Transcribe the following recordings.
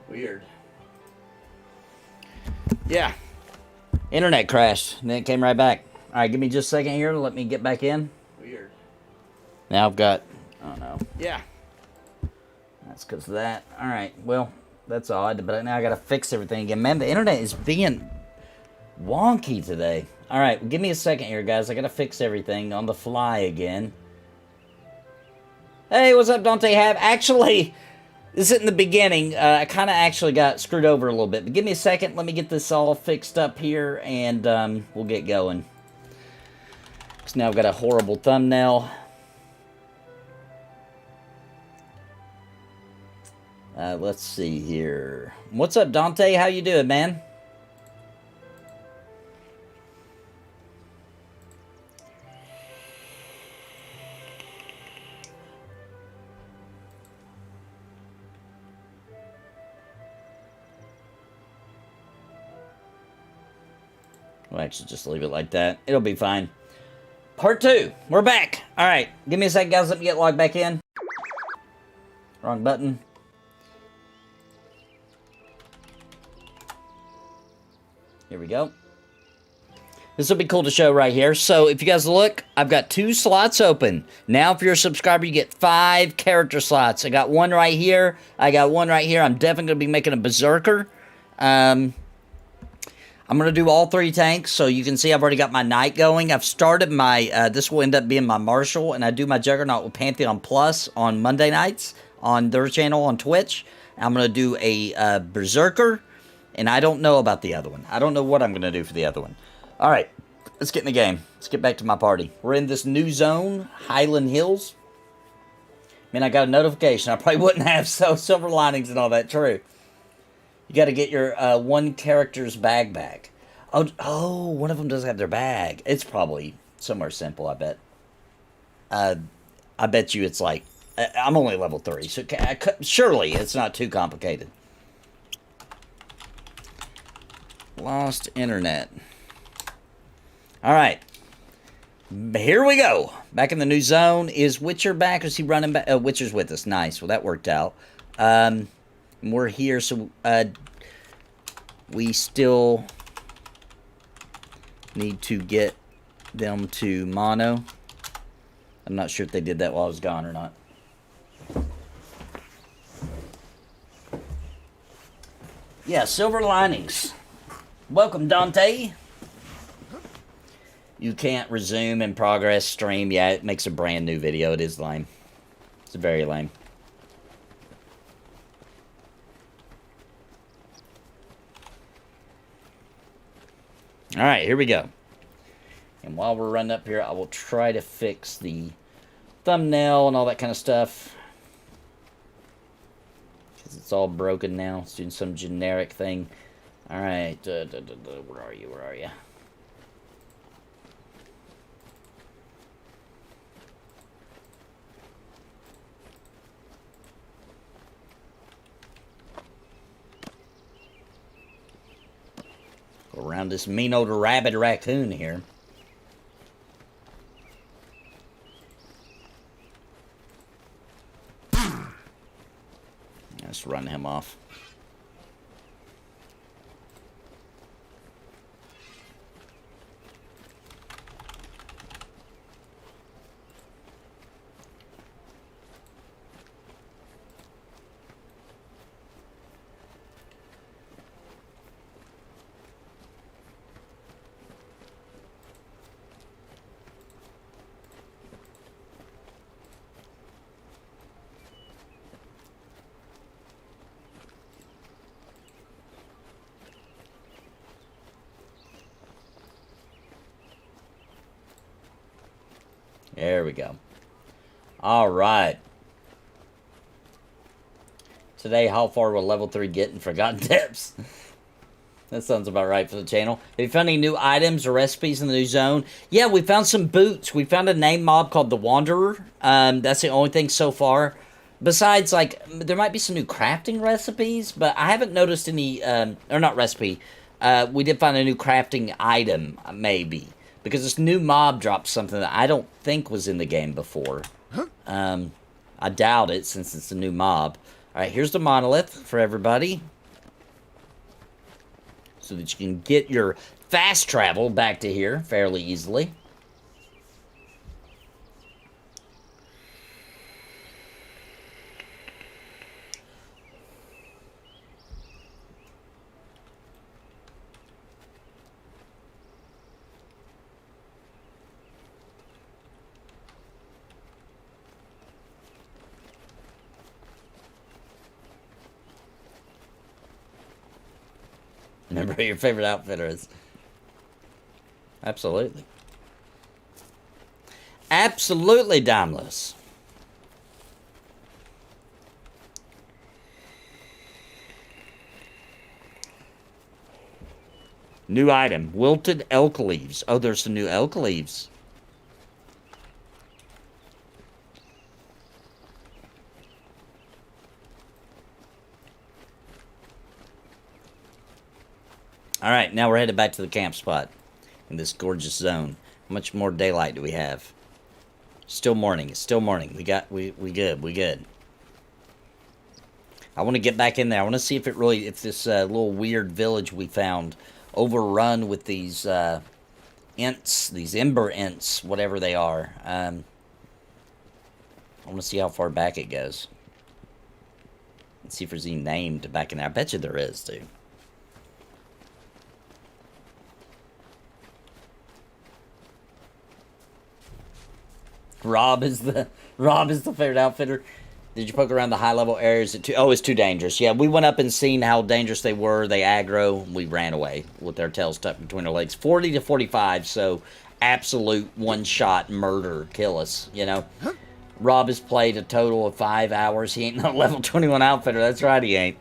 Weird. Yeah. Internet crashed, and then it came right back. All right, give me just a second here to let me get back in. Weird. Now I've got, I don't know. Yeah. That's because of that. All right, well, that's odd, but now I got to fix everything again. Man, the internet is being wonky today. All right, give me a second here, guys. I got to fix everything on the fly again. Hey, what's up, Dante Hab? Actually, this isn't the beginning. I kind of actually got screwed over a little bit. But give me a second. Let me get this all fixed up here, and we'll get going. Because now I've got a horrible thumbnail. Let's see here. What's up, Dante? How you doing, man? We'll actually just leave it like that. It'll be fine. Part 2. We're back. All right. Give me a second, guys. Let me get logged back in. Wrong button. Here we go. This will be cool to show right here. So if you guys look, I've got 2 slots open. Now if you're a subscriber, you get 5 character slots. I got one right here. I got one right here. I'm definitely going to be making a berserker. I'm going to do all 3 tanks, so you can see I've already got my knight going. I've started my, this will end up being my marshal, and I do my juggernaut with Pantheon Plus on Monday nights on their channel on Twitch. I'm going to do a berserker, and I don't know about the other one. I don't know what I'm going to do for the other one. All right, let's get in the game. Let's get back to my party. We're in this new zone, Highland Hills. Man, I got a notification. I probably wouldn't have silver linings and all that. True. You got to get your one character's bag back. Oh, one of them doesn't have their bag. It's probably somewhere simple, I bet. I bet you it's like... I'm only level 3, so surely it's not too complicated. Lost internet. All right. Here we go. Back in the new zone. Is Witcher back? Or is he running back? Oh, Witcher's with us. Nice. Well, that worked out. We're here, so we still need to get them to mono. I'm not sure if they did that while I was gone or not. Yeah, silver linings. Welcome, Dante. You can't resume in progress stream. Yeah, it makes a brand new video. It is lame. It's very lame. Alright, here we go. And while we're running up here, I will try to fix the thumbnail and all that kind of stuff. Because it's all broken now. It's doing some generic thing. Alright, where are you? Where are you? Go around this mean old rabid raccoon here. Let's run him off. There we go. All right. Today, how far will level 3 get in Forgotten Depths? That sounds about right for the channel. Have you found any new items or recipes in the new zone? Yeah, we found some boots. We found a name mob called the Wanderer. That's the only thing so far. Besides, like, there might be some new crafting recipes, but I haven't noticed any, or not recipe. We did find a new crafting item, maybe. Because this new mob dropped something that I don't think was in the game before. I doubt it, since it's a new mob. Alright, here's the monolith for everybody. so that you can get your fast travel back to here fairly easily. Remember who your favorite outfitter is. Absolutely. Absolutely timeless. New item. Wilted elk leaves. Oh, there's some new elk leaves. Alright, now we're headed back to the camp spot in this gorgeous zone. How much more daylight do we have? Still morning. It's still morning. We good. I want to get back in there. I want to see if it really, if this little weird village we found overrun with these Ents, these Ember Ents, whatever they are. I want to see how far back it goes. Let's see if there's any named back in there. I bet you there is, dude. Rob is the favorite outfitter. Did you poke around the high level areas? It's too dangerous. Yeah, we went up and seen how dangerous they were. They aggro. We ran away with their tails tucked between our legs. 40 to 45, so absolute one-shot murder, kill us, you know. Rob has played a total of 5 hours. He ain't no level 21 outfitter. That's right, he ain't.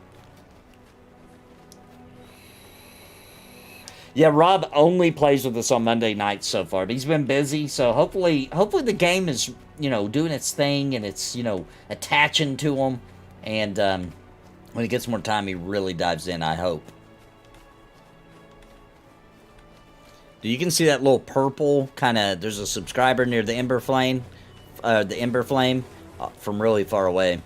Yeah, Rob only plays with us on Monday nights so far, but he's been busy, so hopefully the game is, you know, doing its thing, and it's, you know, attaching to him, and when he gets more time, he really dives in, I hope. You can see that little purple kind of, there's a subscriber near the Ember Flame, from really far away.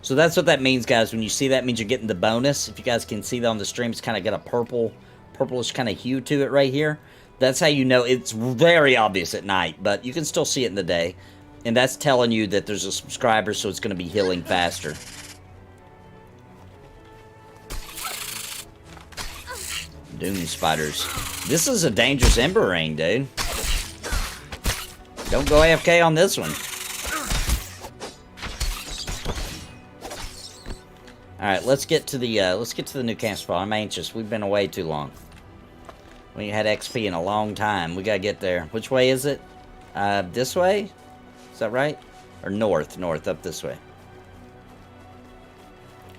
So that's what that means, guys. When you see that, it means you're getting the bonus. If you guys can see that on the stream, it's kind of got a purplish kind of hue to it right here. That's how you know. It's very obvious at night, but you can still see it in the day. And that's telling you that there's a subscriber, so it's going to be healing faster. Doom spiders. This is a dangerous Ember ring, dude. Don't go AFK on this one. Alright, let's get to the new camp spot. I'm anxious. We've been away too long. We ain't had XP in a long time. We gotta get there. Which way is it? This way? Is that right? Or north, up this way.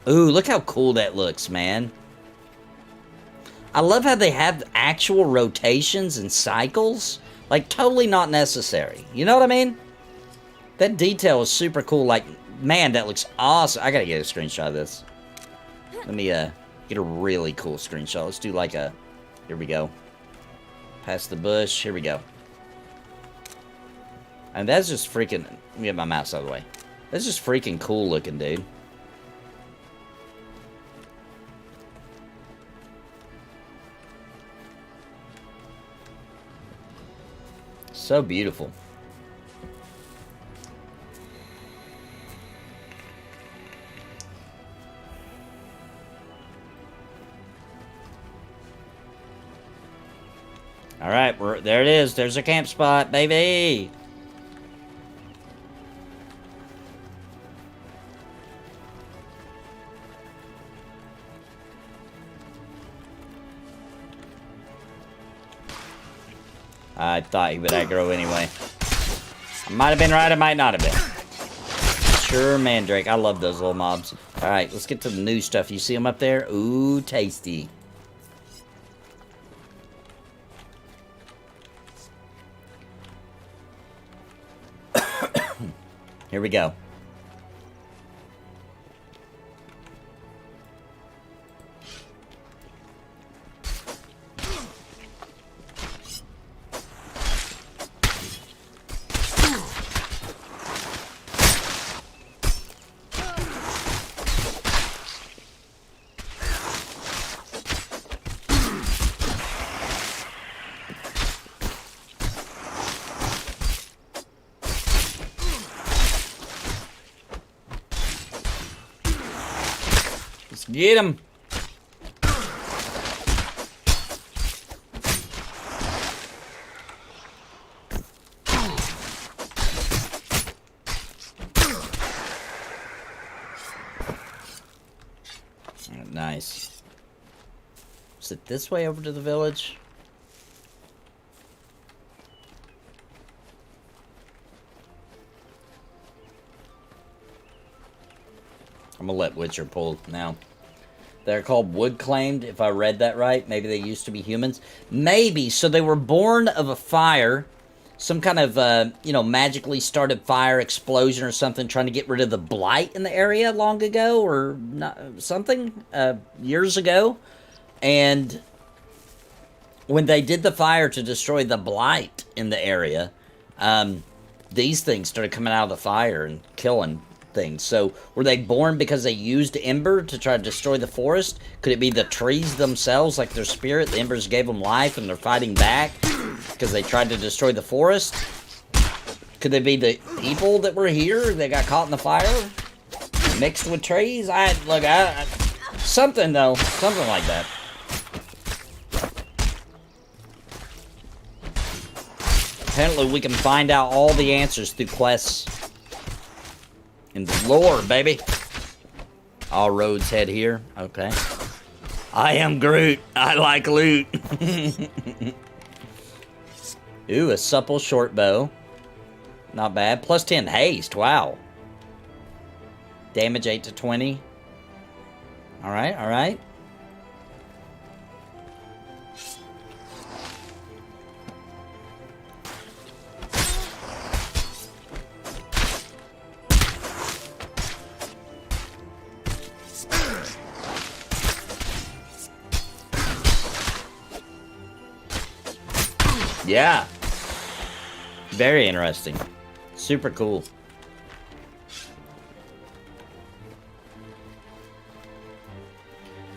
Ooh, look how cool that looks, man. I love how they have actual rotations and cycles. Like, totally not necessary. You know what I mean? That detail is super cool. Like, man, that looks awesome. I gotta get a screenshot of this. Let me get a really cool screenshot. Let's do like a... Here we go. Past the bush. Here we go. And that's just freaking... Let me get my mouse out of the way. That's just freaking cool looking, dude. So beautiful. All right, there it is. There's a camp spot, baby. I thought he would aggro anyway. I might have been right, I might not have been. Sure, Mandrake. I love those little mobs. All right, let's get to the new stuff. You see them up there? Ooh, tasty. Here we go. Let's get him. Nice. Is it this way over to the village? I'm gonna let Witcher pull now. They're called wood claimed, if I read that right. Maybe they used to be humans. Maybe. So they were born of a fire. Some kind of, you know, magically started fire explosion or something, trying to get rid of the blight in the area long ago, or not, something, years ago. And when they did the fire to destroy the blight in the area, these things started coming out of the fire and killing things. So were they born because they used Ember to try to destroy the forest? Could it be the trees themselves, like their spirit? The Embers gave them life and they're fighting back because they tried to destroy the forest? Could they be the people that were here that got caught in the fire mixed with trees? Something though, something like that. Apparently we can find out all the answers through quests in the lore, baby. All roads head here. Okay. I am Groot. I like loot. Ooh, a supple short bow. Not bad. Plus 10 haste. Wow. Damage 8 to 20. Alright, alright. Yeah. Very interesting. Super cool.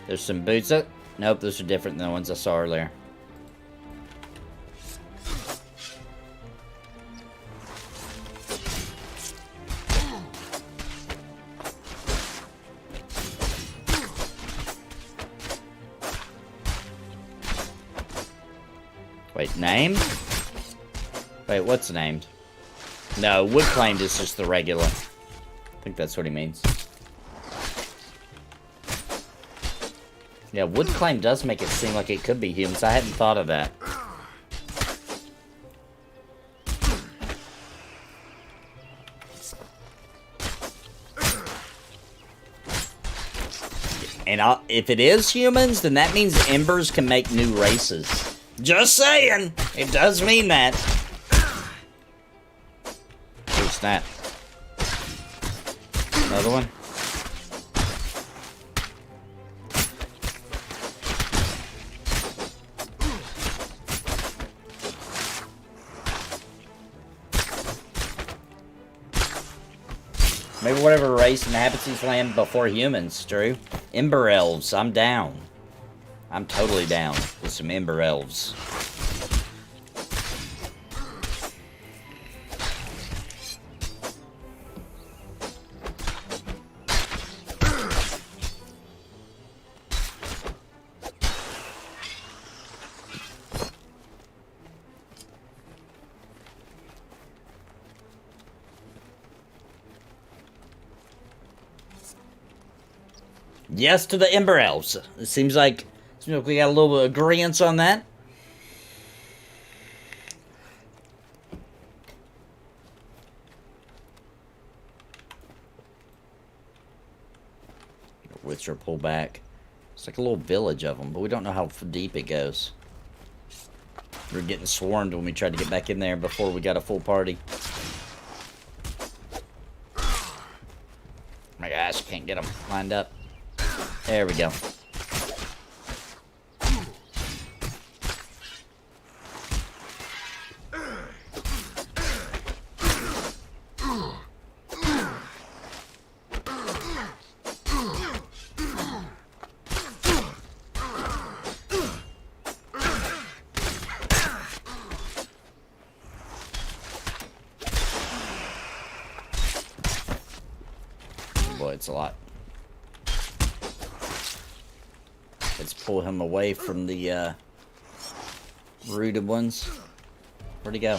There's some boots. Nope, those are different than the ones I saw earlier. Wait, named? Wait, what's named? No, wood claimed is just the regular. I think that's what he means. Yeah, wood claim does make it seem like it could be humans. I hadn't thought of that. And if it is humans, then that means Embers can make new races. Just saying! It does mean that. Who's that? Another one? Maybe whatever race inhabits this land before humans, Drew. Ember elves, I'm down. I'm totally down with some Ember elves. Yes to the Ember elves. It seems like we got a little bit of agreement on that. Witcher pull back. It's like a little village of them, but we don't know how deep it goes. We were getting swarmed when we tried to get back in there before we got a full party. My gosh, can't get them lined up. There we go. Boy, it's a lot. Let's pull him away from the rooted ones. Where'd he go?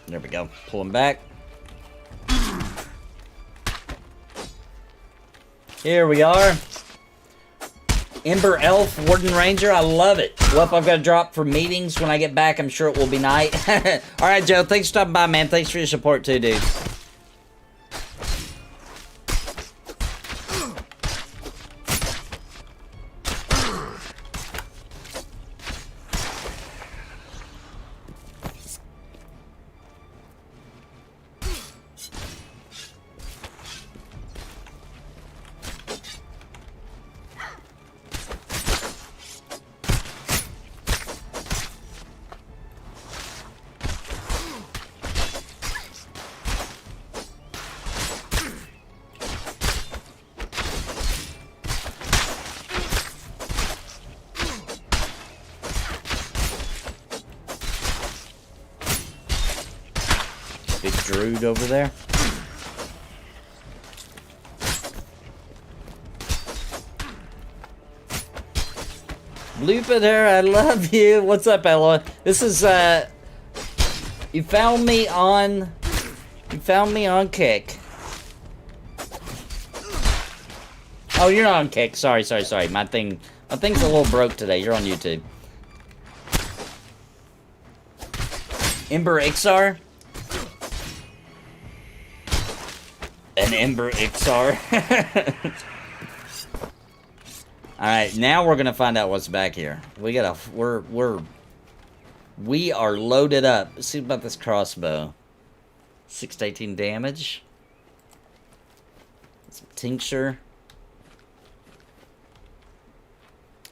There we go. Pull him back. Here we are. Ember Elf, Warden Ranger. I love it. Well, I've got to drop for meetings when I get back. I'm sure it will be night. Alright, Joe. Thanks for stopping by, man. Thanks for your support, too, dude. Big Druid over there. Lupiter, I love you. What's up, Ella? This is you found me on Kick. Oh, you're not on Kick. Sorry. My thing's a little broke today. You're on YouTube. Ember Ixar. An Ember Ixar. Alright, now we're gonna find out what's back here. We are loaded up. Let's see about this crossbow. 6 to 18 damage. Some tincture.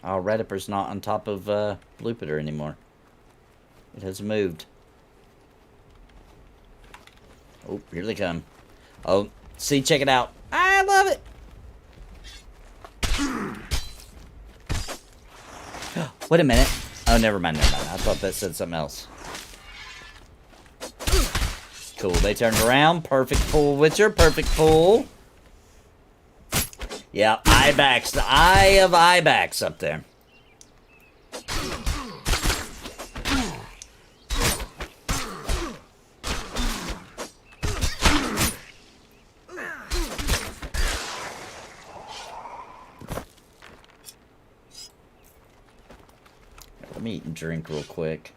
Oh, Redipper's not on top of Lupiter anymore. It has moved. Oh, here they come. Oh, see, check it out. I love it. Wait a minute. Oh, never mind. I thought that said something else. Cool, they turned around. Perfect pull, Witcher. Perfect pull. Yeah, Ibex. The Eye of Ibex up there. Let me eat and drink real quick.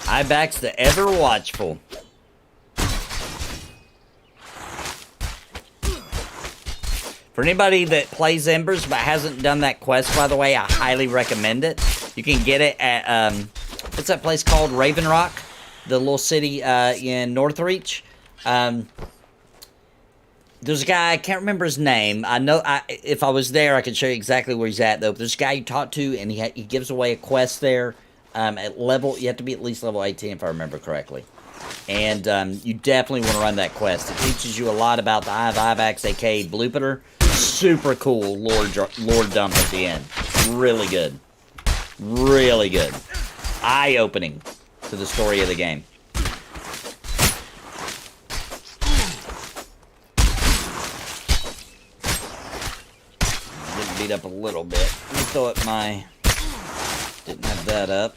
Ibex the ever watchful. For anybody that plays Embers but hasn't done that quest, by the way, I highly recommend it. You can get it at, what's that place called? Raven Rock, the little city in Northreach. There's a guy, I can't remember his name. I know, if I was there, I could show you exactly where he's at, though. But there's a guy you talk to, and he gives away a quest there. At level, you have to be at least level 18 if I remember correctly. And you definitely want to run that quest. It teaches you a lot about the Eye of Ibex, aka Blupiter. Super cool lore dump at the end. Really good. Really good. Eye-opening to the story of the game. Getting beat up a little bit. Let me throw up my... Didn't have that up.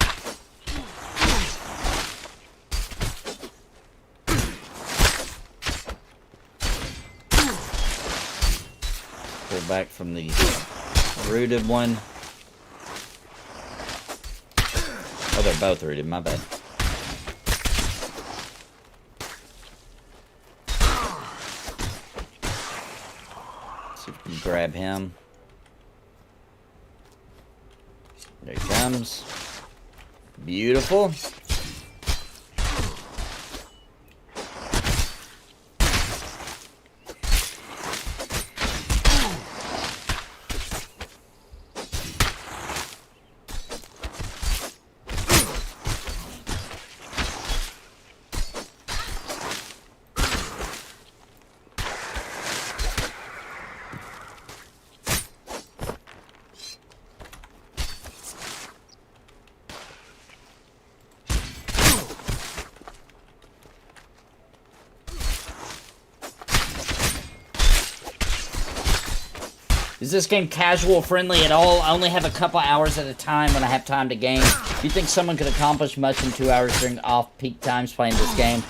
Pull back from the rooted one. Oh, they're both rooted. My bad. See if we can grab him. There he comes. Beautiful. Is this game casual friendly at all? I only have a couple hours at a time when I have time to game. Do you think someone could accomplish much in 2 hours during off-peak times playing this game?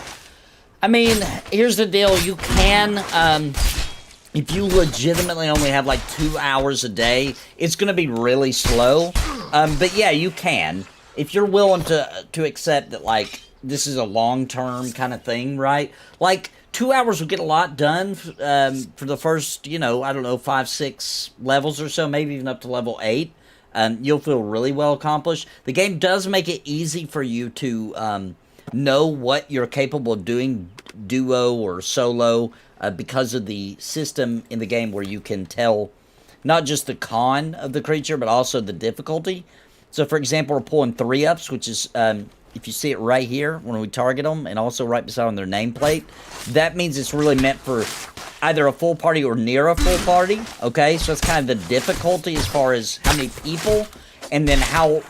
I mean, here's the deal. You can, if you legitimately only have like 2 hours a day, it's going to be really slow. But yeah, you can. If you're willing to accept that, like, this is a long-term kind of thing, right? Like, 2 hours will get a lot done for the first, you know, I don't know, 5, 6 levels or so, maybe even up to level 8. You'll feel really well accomplished. The game does make it easy for you to know what you're capable of doing, duo or solo, because of the system in the game where you can tell not just the con of the creature, but also the difficulty. So, for example, we're pulling 3-ups, which is, if you see it right here when we target them, and also right beside on their nameplate, that means it's really meant for either a full party or near a full party, okay? So it's kind of the difficulty as far as how many people, and then how,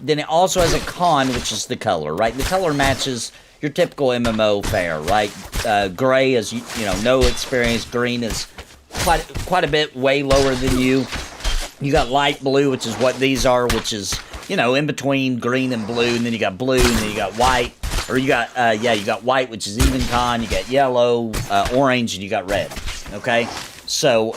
then it also has a con, which is the color, right? The color matches your typical MMO fare, right? Gray is, you know, no experience. Green is quite a bit way lower than you. You got light blue, which is what these are, which is, you know, in between green and blue, and then you got blue, and then you got white, or you got, you got white, which is even con, you got yellow, orange, and you got red, okay? So,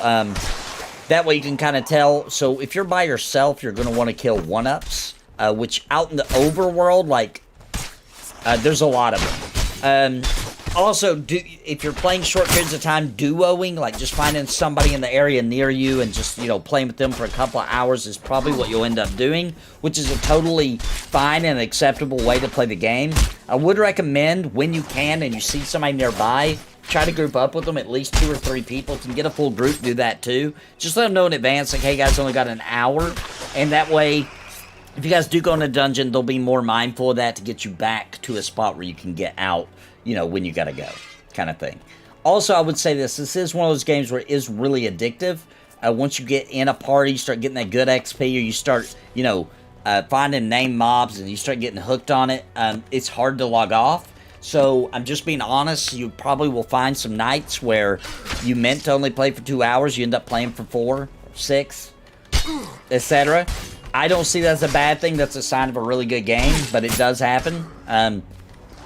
that way you can kind of tell. So, if you're by yourself, you're going to want to kill 1-ups, which out in the overworld, like, there's a lot of them. Also, if you're playing short periods of time, duoing, like just finding somebody in the area near you and just, you know, playing with them for a couple of hours is probably what you'll end up doing, which is a totally fine and acceptable way to play the game. I would recommend, when you can and you see somebody nearby, try to group up with them, at least 2 or 3 people. If you can get a full group, do that too. Just let them know in advance, like, hey guys, only got an hour, and that way, if you guys do go in a dungeon, they'll be more mindful of that to get you back to a spot where you can get out, you know, when you gotta go, kind of thing. Also, I would say this is one of those games where it is really addictive. Once you get in a party, you start getting that good XP, or you start, you know, finding named mobs, and you start getting hooked on it, it's hard to log off. So, I'm just being honest, you probably will find some nights where you meant to only play for 2 hours, you end up playing for 4, 6, etc. I don't see that as a bad thing. That's a sign of a really good game, but it does happen.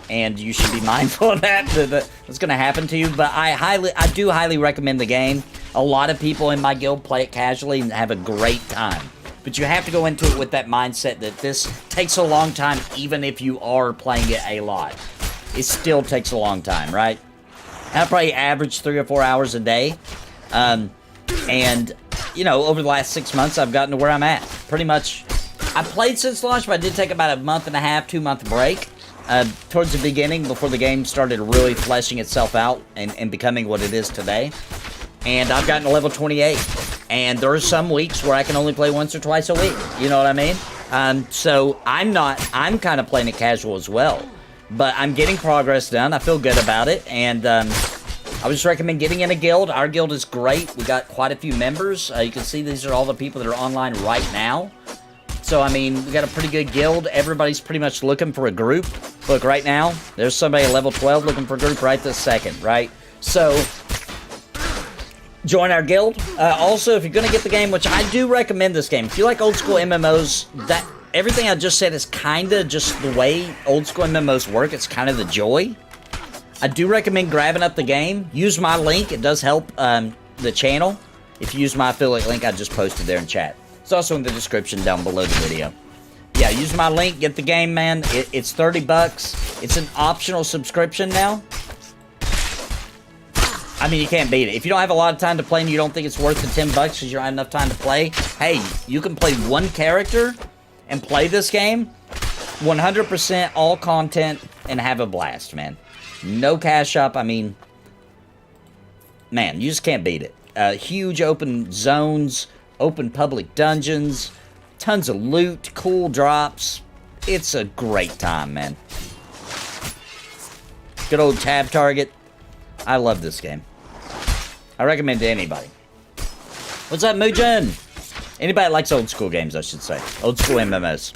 And you should be mindful of that. That's going to happen to you. But I do highly recommend the game. A lot of people in my guild play it casually and have a great time. But you have to go into it with that mindset that this takes a long time, even if you are playing it a lot. It still takes a long time, right? I probably average 3 or 4 hours a day. And, you know, over the last 6 months, I've gotten to where I'm at. Pretty much, I played since launch, but I did take about a month and a half, 2-month break. Towards the beginning, before the game started really fleshing itself out and becoming what it is today. And I've gotten to level 28. And there are some weeks where I can only play once or twice a week. You know what I mean? So I'm kind of playing it casual as well. But I'm getting progress done. I feel good about it. And I would just recommend getting in a guild. Our guild is great. We got quite a few members. You can see these are all the people that are online right now. So, I mean, we got a pretty good guild. Everybody's pretty much looking for a group. Look, right now, there's somebody at level 12 looking for a group right this second, right? So, join our guild. Also, if you're going to get the game, which I do recommend this game. If you like old school MMOs, everything I just said is kind of just the way old school MMOs work. It's kind of the joy. I do recommend grabbing up the game. Use my link. It does help the channel. If you use my affiliate link, I just posted there in chat. It's also in the description down below the video. Yeah, use my link. Get the game, man. It's $30. It's an optional subscription now. I mean, you can't beat it. If you don't have a lot of time to play and you don't think it's worth the $10 because you don't have enough time to play, hey, you can play one character and play this game. 100% all content and have a blast, man. No cash up. I mean, man, you just can't beat it. Huge open zones, open public dungeons, tons of loot, cool drops. It's a great time, man. Good old tab target. I love this game. I recommend it to anybody. What's up, Mujin? Anybody that likes old school games, I should say. Old school MMOs.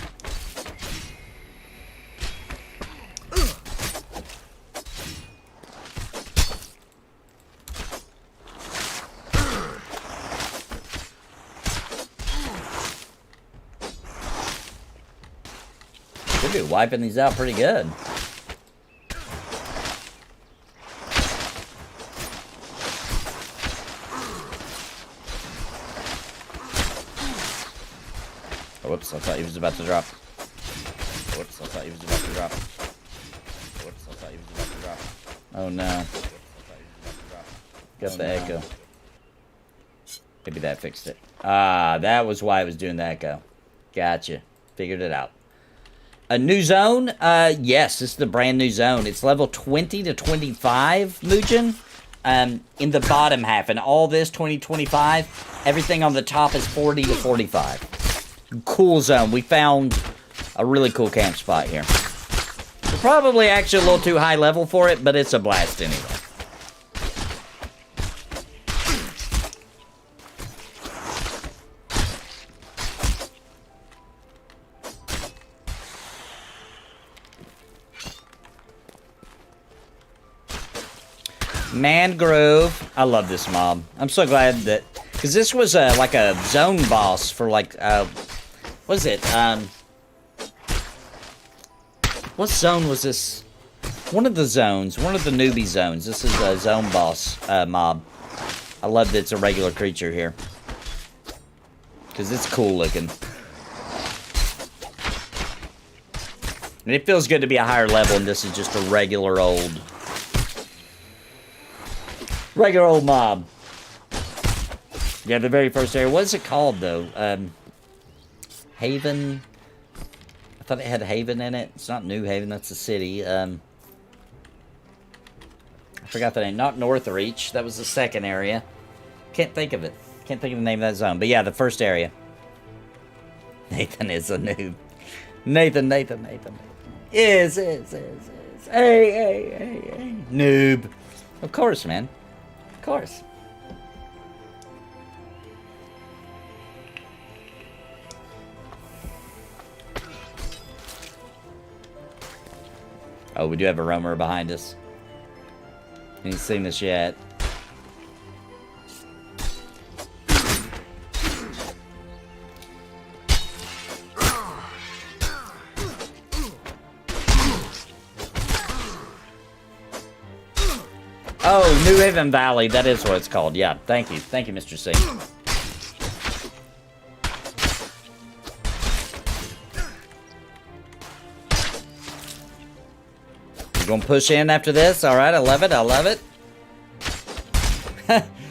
We'll be wiping these out pretty good. Oh, whoops, I thought he was about to drop. Whoops, I thought he was about to drop. Whoops, I thought he was about to drop. Oh no. Got the echo. Maybe that fixed it. Ah, that was why it was doing the echo. Gotcha. Figured it out. A new zone? Yes, this is the brand new zone. It's level 20 to 25, Mujin. In the bottom half. And all this, 2025, everything on the top is 40 to 45. Cool zone. We found a really cool camp spot here. We're probably actually a little too high level for it, but it's a blast anyway. Mangrove. I love this mob. I'm so glad that... Because this was like a zone boss for like... what is it? What zone was this? One of the zones. One of the newbie zones. This is a zone boss mob. I love that it's a regular creature here. Because it's cool looking. And it feels good to be a higher level, and this is just a regular old mob. Yeah, the very first area. What is it called, though? Haven. I thought it had Haven in it. It's not New Haven. That's a city. I forgot the name. Not Northreach. That was the second area. Can't think of it. Can't think of the name of that zone. But yeah, the first area. Nathan is a noob. Nathan. Is. Hey. Noob. Of course, man. Of course. Oh, we do have a roamer behind us. Ain't seen this yet. Oh, New Haven Valley. That is what it's called. Yeah, thank you. Thank you, Mr. C. We're gonna push in after this. All right, I love it.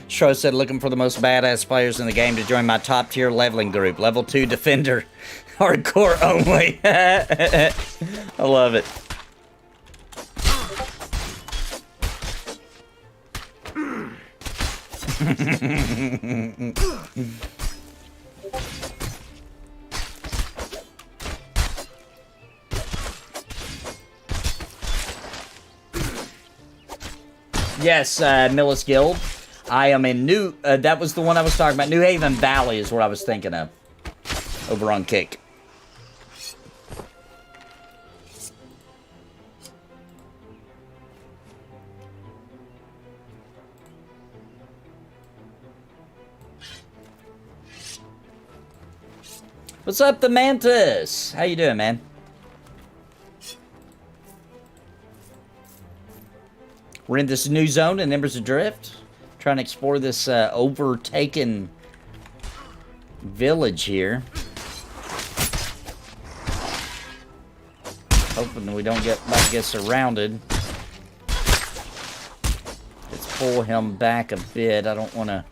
Shro said, looking for the most badass players in the game to join my top tier leveling group. Level 2 Defender. Hardcore only. I love it. Yes, Millis Guild. I am in New... that was the one I was talking about. New Haven Valley is what I was thinking of. Over on Kick. What's up, the Mantis? How you doing, man? We're in this new zone in Embers Adrift. Trying to explore this overtaken village here. Hoping we don't get surrounded. Let's pull him back a bit. I don't want to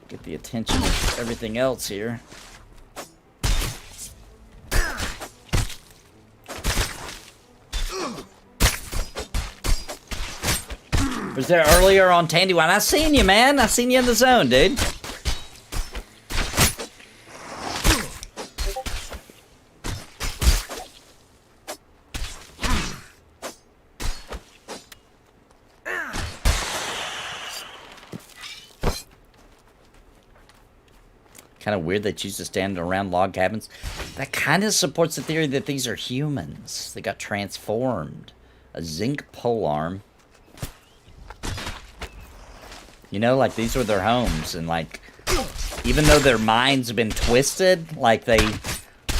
get the attention of everything else here. Was there earlier on Tandywine? I seen you, man. I seen you in the zone, dude. Kind of weird they choose to stand around log cabins. That kind of supports the theory that these are humans. They got transformed. A zinc polearm. You know, like, these were their homes, and, like, even though their minds have been twisted, like, they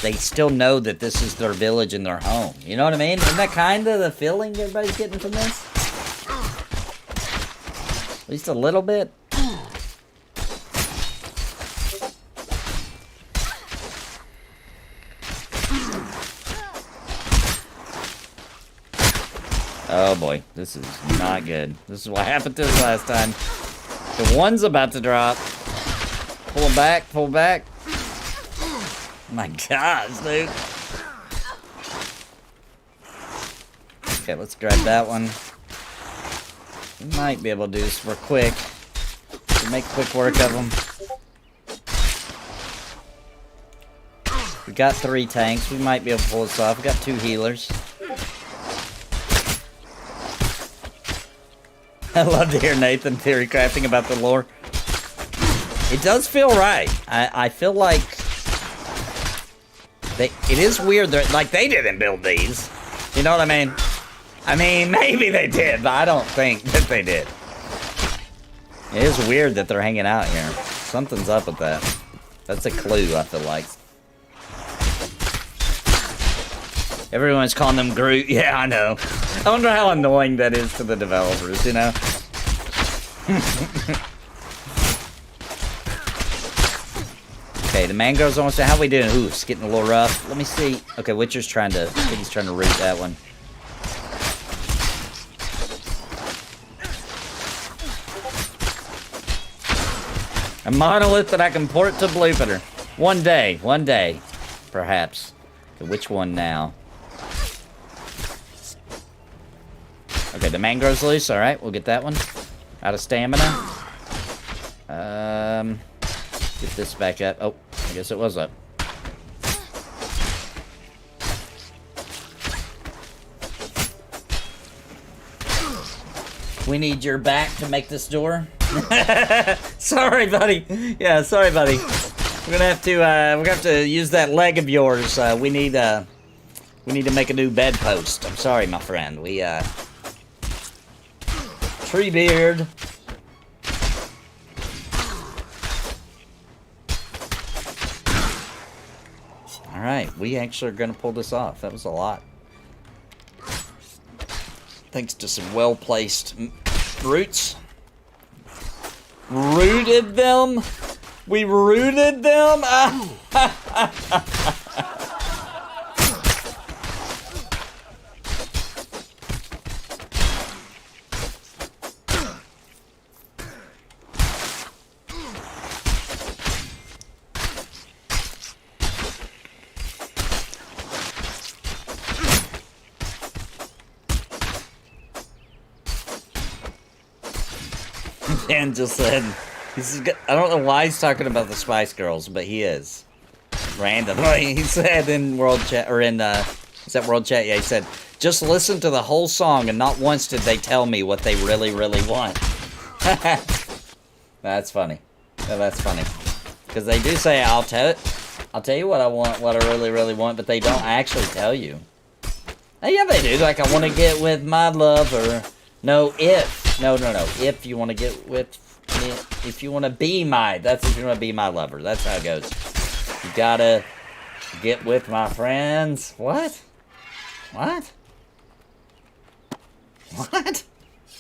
they still know that this is their village and their home. You know what I mean? Isn't that kind of the feeling everybody's getting from this? At least a little bit. Oh boy, this is not good. This is what happened to us last time. The one's about to drop. Pull back, pull back. My gosh, dude. Okay, let's grab that one. We might be able to do this real quick. To make quick work of them. We got 3 tanks. We might be able to pull this off. We got 2 healers. I love to hear Nathan theory crafting about the lore. It does feel right. I feel like it is weird that like they didn't build these. You know what I mean? I mean, maybe they did, but I don't think that they did. It is weird that they're hanging out here. Something's up with that. That's a clue, I feel like. Everyone's calling them Groot. Yeah, I know. I wonder how annoying that is to the developers, you know? Okay, the mangrove's almost done. How we doing? Ooh, it's getting a little rough. Let me see. Okay, Witcher's trying to... I think he's trying to root that one. A monolith that I can port to Bluefitter. One day, perhaps. Okay, which one now? Okay, the mangrove's loose. All right, we'll get that one. Out of stamina. Get this back up. Oh, I guess it was up. We need your back to make this door. Sorry, buddy. Yeah, sorry, buddy. We're gonna have to use that leg of yours. We need to make a new bedpost. I'm sorry, my friend. Treebeard. Alright, we actually are gonna pull this off. That was a lot. Thanks to some well-placed roots. Rooted them? We rooted them? Dan just said, I don't know why he's talking about the Spice Girls, but he is. Randomly, he said in World Chat, or in, is that World Chat? Yeah, he said, just listen to the whole song and not once did they tell me what they really, really want. That's funny. Yeah, that's funny. Because they do say, I'll tell you what I want, what I really, really want, but they don't actually tell you. Yeah, they do. Like, I want to get with my lover. No, if. No. If you want to get with me, if you want to be my, that's if you want to be my lover. That's how it goes. You gotta get with my friends. What? What? What?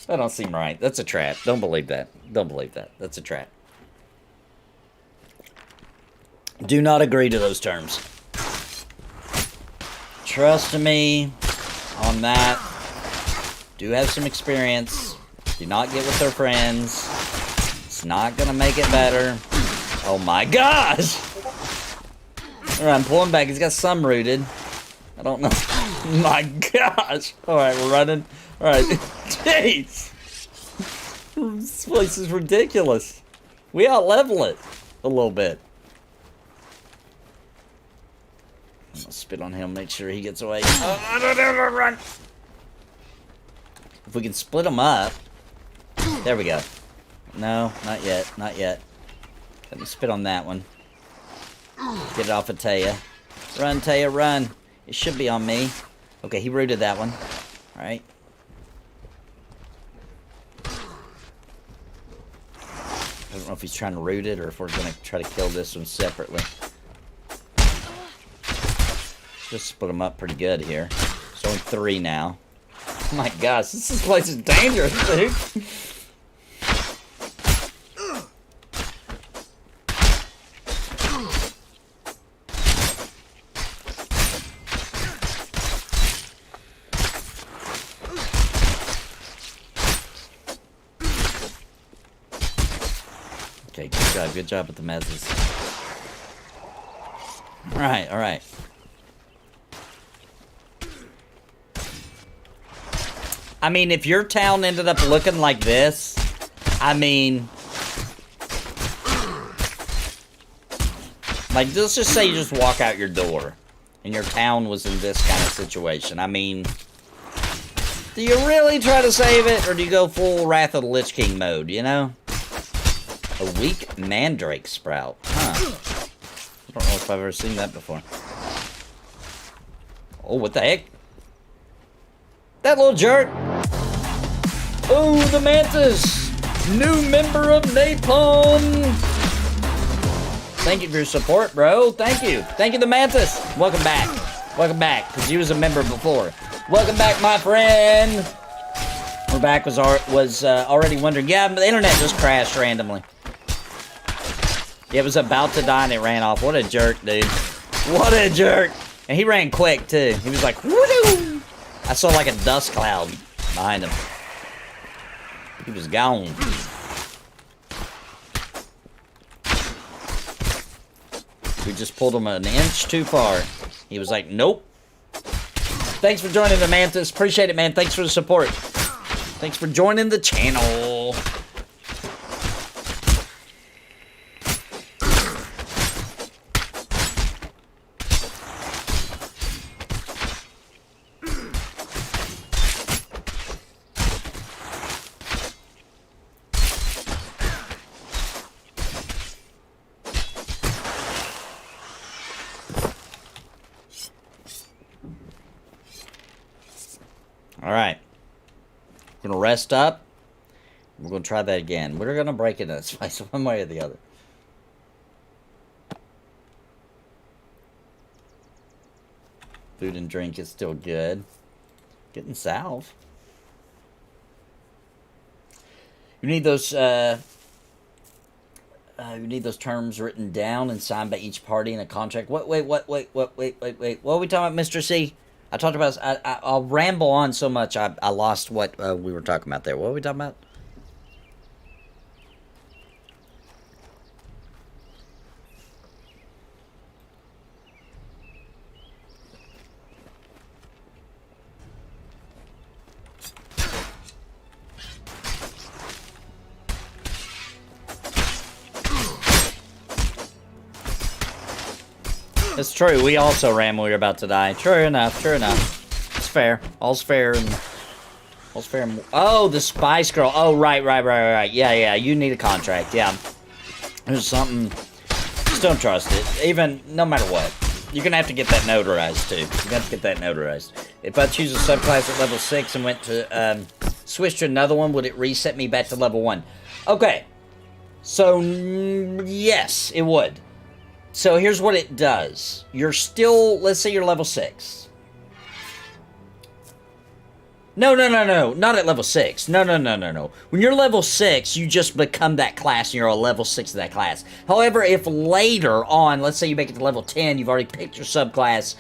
That don't seem right. That's a trap. Don't believe that. Don't believe that. That's a trap. Do not agree to those terms. Trust me on that. Do have some experience. Do not get with their friends. It's not gonna make it better. Oh my gosh! Alright, I'm pulling back. He's got some rooted. I don't know. My gosh! Alright, we're running. Alright. Jeez! This place is ridiculous. We out-level it a little bit. I'm gonna spit on him, make sure he gets away. Oh, run! If we can split them up. There we go. No, not yet. Not yet. Let me spit on that one. Get it off of Taya. Run, Taya, run. It should be on me. Okay, he rooted that one. Alright. I don't know if he's trying to root it or if we're going to try to kill this one separately. Just split them up pretty good here. There's only 3 now. Oh my gosh, this place is dangerous, dude. Okay, good job. Good job with the mezzes. Alright, alright. I mean, if your town ended up looking like this, I mean... Like, let's just say you just walk out your door, and your town was in this kind of situation. I mean... Do you really try to save it, or do you go full Wrath of the Lich King mode, you know? A weak mandrake sprout. Huh. I don't know if I've ever seen that before. Oh, what the heck? That little jerk! Oh, the Mantis! New member of Napalm! Thank you for your support, bro. Thank you. Thank you, the Mantis. Welcome back. Welcome back, because you was a member before. Welcome back, my friend. We're back was already wondering. Yeah, the internet just crashed randomly. Yeah, it was about to die and it ran off. What a jerk, dude. What a jerk. And he ran quick, too. He was like, woo-doo! I saw like a dust cloud behind him. He was gone. We just pulled him an inch too far. He was like, nope. Thanks for joining the Mantis. Appreciate it, man. Thanks for the support. Thanks for joining the channel. Alright. We're going to rest up. We're going to try that again. We're going to break into this place one way or the other. Food and drink is still good. Getting salve. You need those terms written down and signed by each party in a contract. Wait. What are we talking about, Mr. C? I talked about... I'll ramble on so much, I lost what we were talking about there. What are we talking about? It's true. We also ran when we were about to die. True enough. True enough. It's fair. All's fair. All's fair. Oh, the Spice Girl. Oh, right. Yeah. You need a contract. Yeah. There's something. Just don't trust it. Even, no matter what. You're going to have to get that notarized, too. You're going to have to get that notarized. If I choose a subclass at level 6 and went to, switch to another one, would it reset me back to level 1? Okay. So, yes, it would. So here's what it does. You're still, let's say you're level 6. No. Not at level 6. No. When you're level 6, you just become that class and you're a level 6 of that class. However, if later on, let's say you make it to level 10, you've already picked your subclass,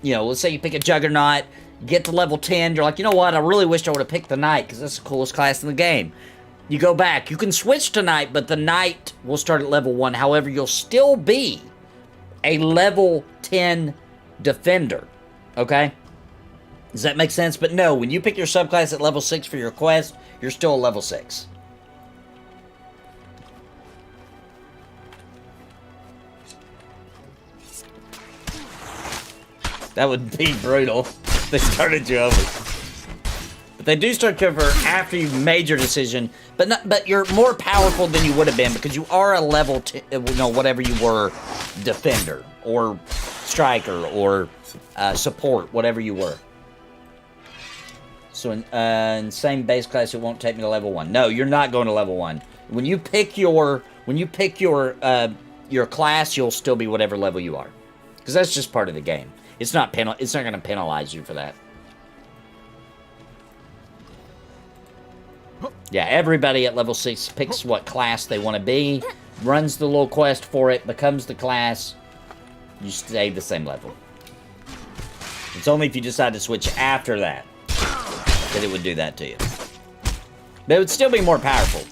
you know, let's say you pick a Juggernaut, get to level 10, you're like, you know what, I really wish I would have picked the Knight because that's the coolest class in the game. You go back. You can switch to Knight, but the Knight will start at level 1. However, you'll still be a level 10 defender. Okay? Does that make sense? But no, when you pick your subclass at level 6 for your quest, you're still a level 6. That would be brutal if they started you over. But they do start you over after you've made your decision. But you're more powerful than you would have been because you are a level, whatever you were, defender or striker or support, whatever you were. So in same base class, it won't take me to level 1. No, you're not going to level 1. When you pick your class, you'll still be whatever level you are, because that's just part of the game. It's not going to penalize you for that. Yeah, everybody at level 6 picks what class they want to be, runs the little quest for it, becomes the class. You stay the same level. It's only if you decide to switch after that it would do that to you. But it would still be more powerful.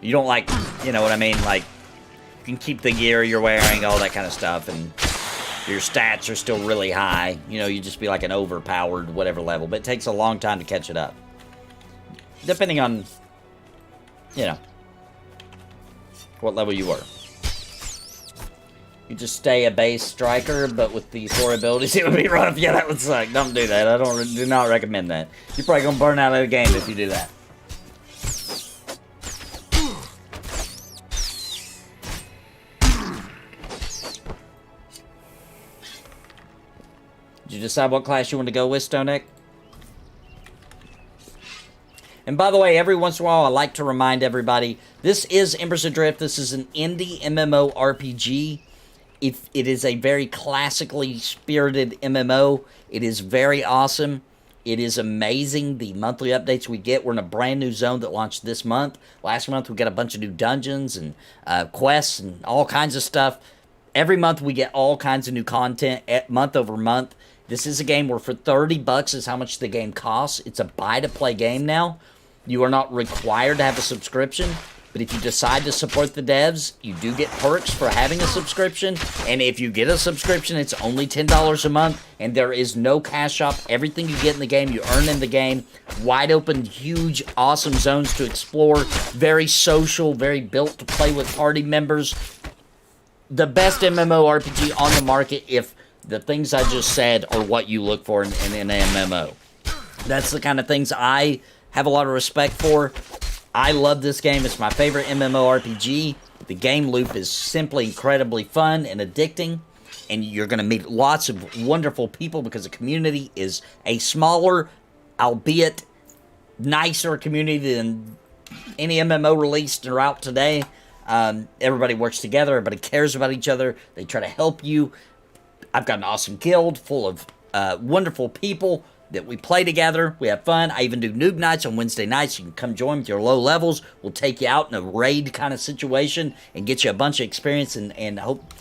You don't like, you know what I mean? Like, you can keep the gear you're wearing, all that kind of stuff, and your stats are still really high. You know, you just be like an overpowered whatever level, but it takes a long time to catch it up. Depending on, you know, what level you were. You just stay a base striker, but with the 4 abilities, it would be rough. Yeah, that would suck. Don't do that. I do not recommend that. You're probably going to burn out of the game if you do that. Did you decide what class you want to go with, Stoneck? And by the way, every once in a while, I like to remind everybody, this is Embers Adrift. This is an indie MMORPG. It is a very classically spirited MMO. It is very awesome. It is amazing, the monthly updates we get. We're in a brand new zone that launched this month. Last month, we got a bunch of new dungeons and quests and all kinds of stuff. Every month, we get all kinds of new content, month over month. This is a game where for $30 is how much the game costs. It's a buy-to-play game now. You are not required to have a subscription, but if you decide to support the devs, you do get perks for having a subscription, and if you get a subscription, it's only $10 a month, and there is no cash shop. Everything you get in the game, you earn in the game. Wide open, huge, awesome zones to explore. Very social, very built to play with party members. The best MMORPG on the market if the things I just said are what you look for in an MMO. That's the kind of things I have a lot of respect for. I love this game. It's my favorite MMORPG. The game loop is simply incredibly fun and addicting, and you're going to meet lots of wonderful people because the community is a smaller, albeit nicer community than any MMO released throughout today. Everybody works together. Everybody cares about each other. They try to help you. I've got an awesome guild full of wonderful people that we play together. We have fun. I even do noob nights on Wednesday nights. You can come join with your low levels. We'll take you out in a raid kind of situation and get you a bunch of experience and hope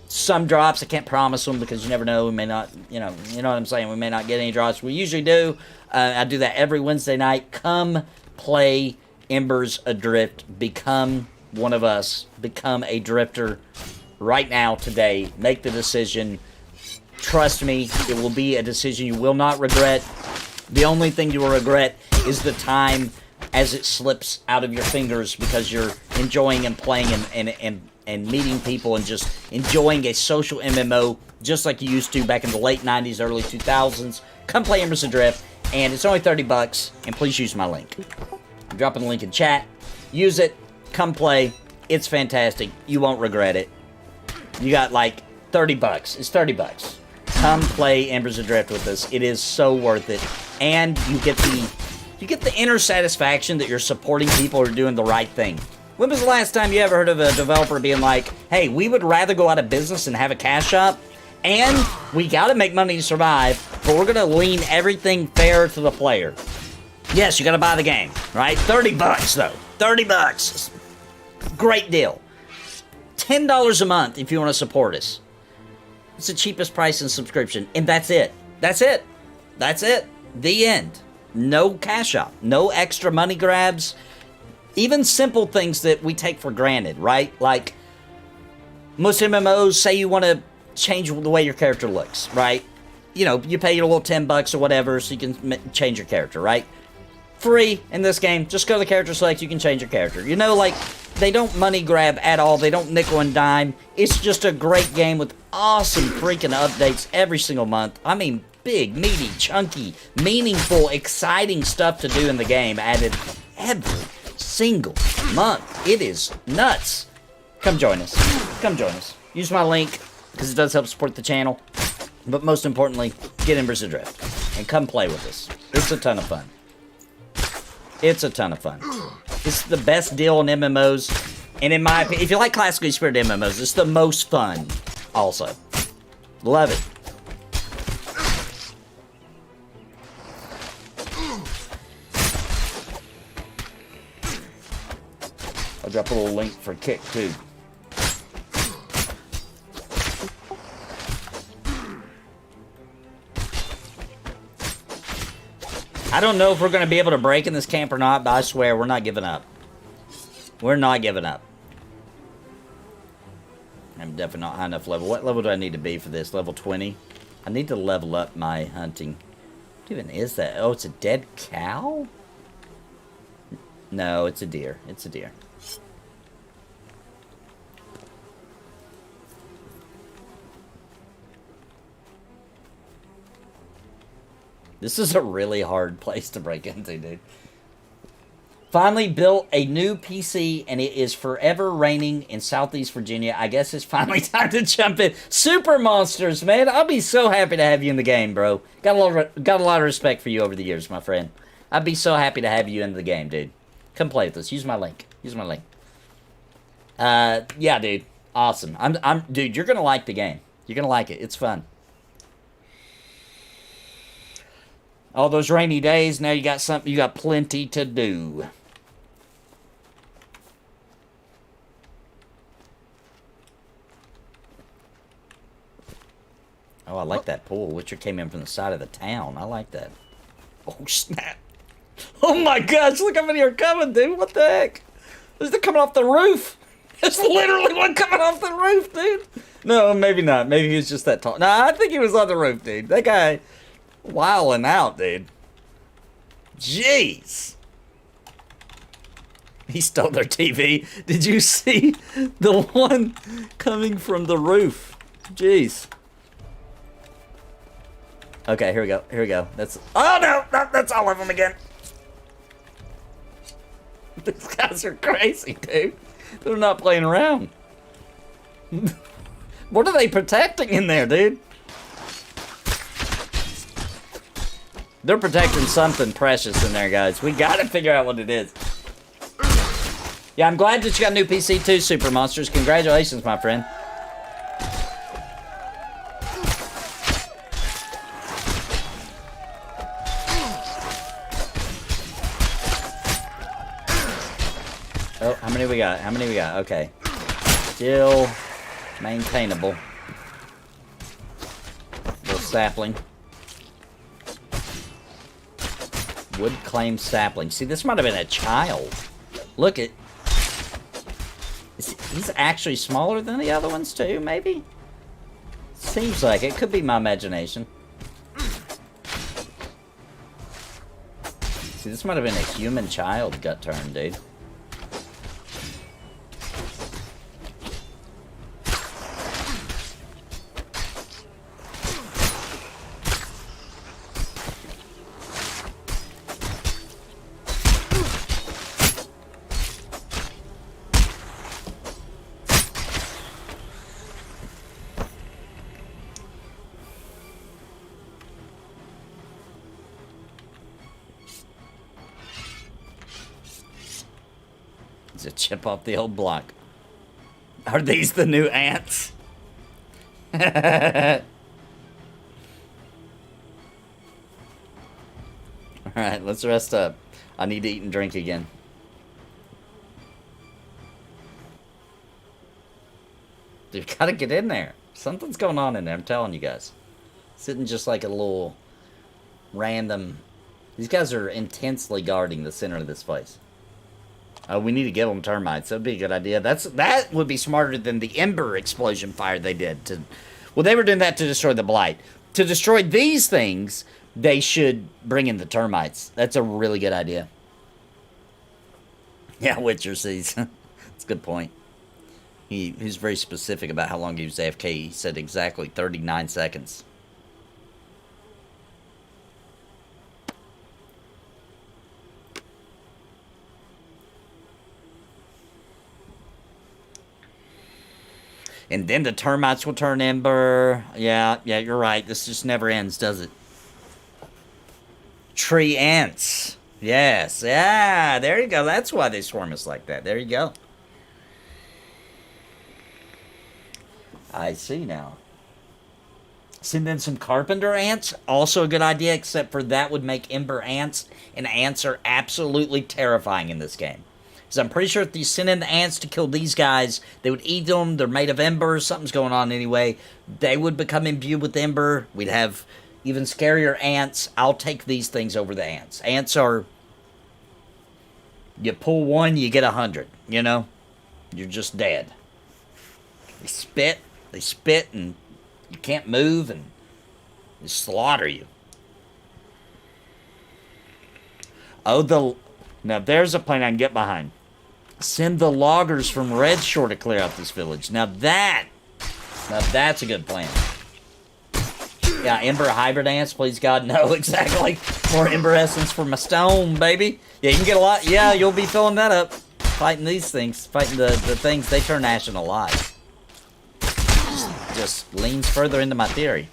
some drops. I can't promise them because you never know. We may not, you know what I'm saying? We may not get any drops. We usually do. I do that every Wednesday night. Come play Embers Adrift. Become one of us. Become a drifter right now, today. Make the decision. Trust me, it will be a decision you will not regret. The only thing you will regret is the time as it slips out of your fingers because you're enjoying and playing and meeting people and just enjoying a social MMO just like you used to back in the late 90s, early 2000s. Come play Embers Adrift, and it's only $30, and please use my link. I'm dropping the link in chat. Use it. Come play. It's fantastic. You won't regret it. You got like $30. It's $30. Come play Embers Adrift with us. It is so worth it, and you get the inner satisfaction that you're supporting people who are doing the right thing. When was the last time you ever heard of a developer being like, "Hey, we would rather go out of business and have a cash shop, and we got to make money to survive, but we're gonna lean everything fair to the player." Yes, you got to buy the game, right? $30 though. $30. Great deal. $10 a month if you want to support us. It's the cheapest price in subscription, and that's it. That's it. That's it. The end. No cash shop. No extra money grabs. Even simple things that we take for granted, right? Like, most MMOs say you want to change the way your character looks, right? You know, you pay your little $10 or whatever so you can change your character, right? Free in this game. Just go to the character select, you can change your character. You know, like, they don't money grab at all. They don't nickel and dime. It's just a great game with awesome freaking updates every single month. I mean, big, meaty, chunky, meaningful, exciting stuff to do in the game added every single month. It is nuts. Come join us. Come join us. Use my link because it does help support the channel. But most importantly, get Embers Adrift and come play with us. It's a ton of fun. It's a ton of fun. It's the best deal in MMOs. And in my opinion, if you like classically spirited MMOs, it's the most fun also. Love it. I'll drop a little link for Kick, too. I don't know if we're going to be able to break in this camp or not, but I swear we're not giving up. We're not giving up. I'm definitely not high enough level. What level do I need to be for this? Level 20? I need to level up my hunting. What even is that? Oh, it's a dead cow? No, it's a deer. It's a deer. This is a really hard place to break into, dude. Finally built a new PC, and it is forever raining in Southeast Virginia. I guess it's finally time to jump in. Super Monsters, man. I'll be so happy to have you in the game, bro. Got a lot of respect for you over the years, my friend. I'd be so happy to have you in the game, dude. Come play with us. Use my link. Use my link. Yeah, dude. Awesome. Dude, you're gonna like the game. You're gonna like it. It's fun. All those rainy days, now you got plenty to do. Oh, I like that pool. Witcher came in from the side of the town. I like that. Oh, snap. Oh my gosh, look how many are coming, dude. What the heck? They're coming off the roof. There's literally one coming off the roof, dude. No, maybe not. Maybe he was just that tall. Nah, I think he was on the roof, dude. That guy... wilding out, dude. Jeez. He stole their TV. Did you see the one coming from the roof? Jeez. Okay, here we go. Here we go. That's... oh, no! That's all of them again. These guys are crazy, dude. They're not playing around. What are they protecting in there, dude? They're protecting something precious in there, guys. We gotta figure out what it is. Yeah, I'm glad that you got a new PC too, Super Monsters. Congratulations, my friend. Oh, how many we got? How many we got? Okay. Still maintainable. Little sapling. Wood claim sapling. See, this might have been a child. Look at... he's actually smaller than the other ones, too, maybe? Seems like it. Could be my imagination. See, this might have been a human child gut turn, dude. A chip off the old block. Are these the new ants? Alright, let's rest up. I need to eat and drink again. Dude, gotta get in there. Something's going on in there, I'm telling you guys. Sitting just like a little random... these guys are intensely guarding the center of this place. Oh, we need to give them termites. That'd be a good idea. That would be smarter than the Ember explosion fire they did. Well, they were doing that to destroy the blight. To destroy these things, they should bring in the termites. That's a really good idea. Yeah, Witcher sees. That's a good point. He's very specific about how long he was AFK. He said exactly 39 seconds. And then the termites will turn ember. Yeah, you're right. This just never ends, does it? Tree ants. Yes. Yeah, there you go. That's why they swarm us like that. There you go. I see now. Send in some carpenter ants. Also a good idea, except for that would make ember ants. And ants are absolutely terrifying in this game. Because I'm pretty sure if you send in the ants to kill these guys, they would eat them. They're made of embers. Something's going on anyway. They would become imbued with ember. We'd have even scarier ants. I'll take these things over the ants. Ants are... You pull one, you get 100. You know? You're just dead. They spit, and you can't move, and they slaughter you. Oh, now there's a plan I can get behind. Send the loggers from Red Shore to clear out this village. Now that's a good plan. Yeah, Ember hybrid ants, please God, no, exactly. More Ember essence for my stone, baby. Yeah, you can get a lot. Yeah, you'll be filling that up. Fighting these things, fighting the things, they turn ashen alive. Just leans further into my theory.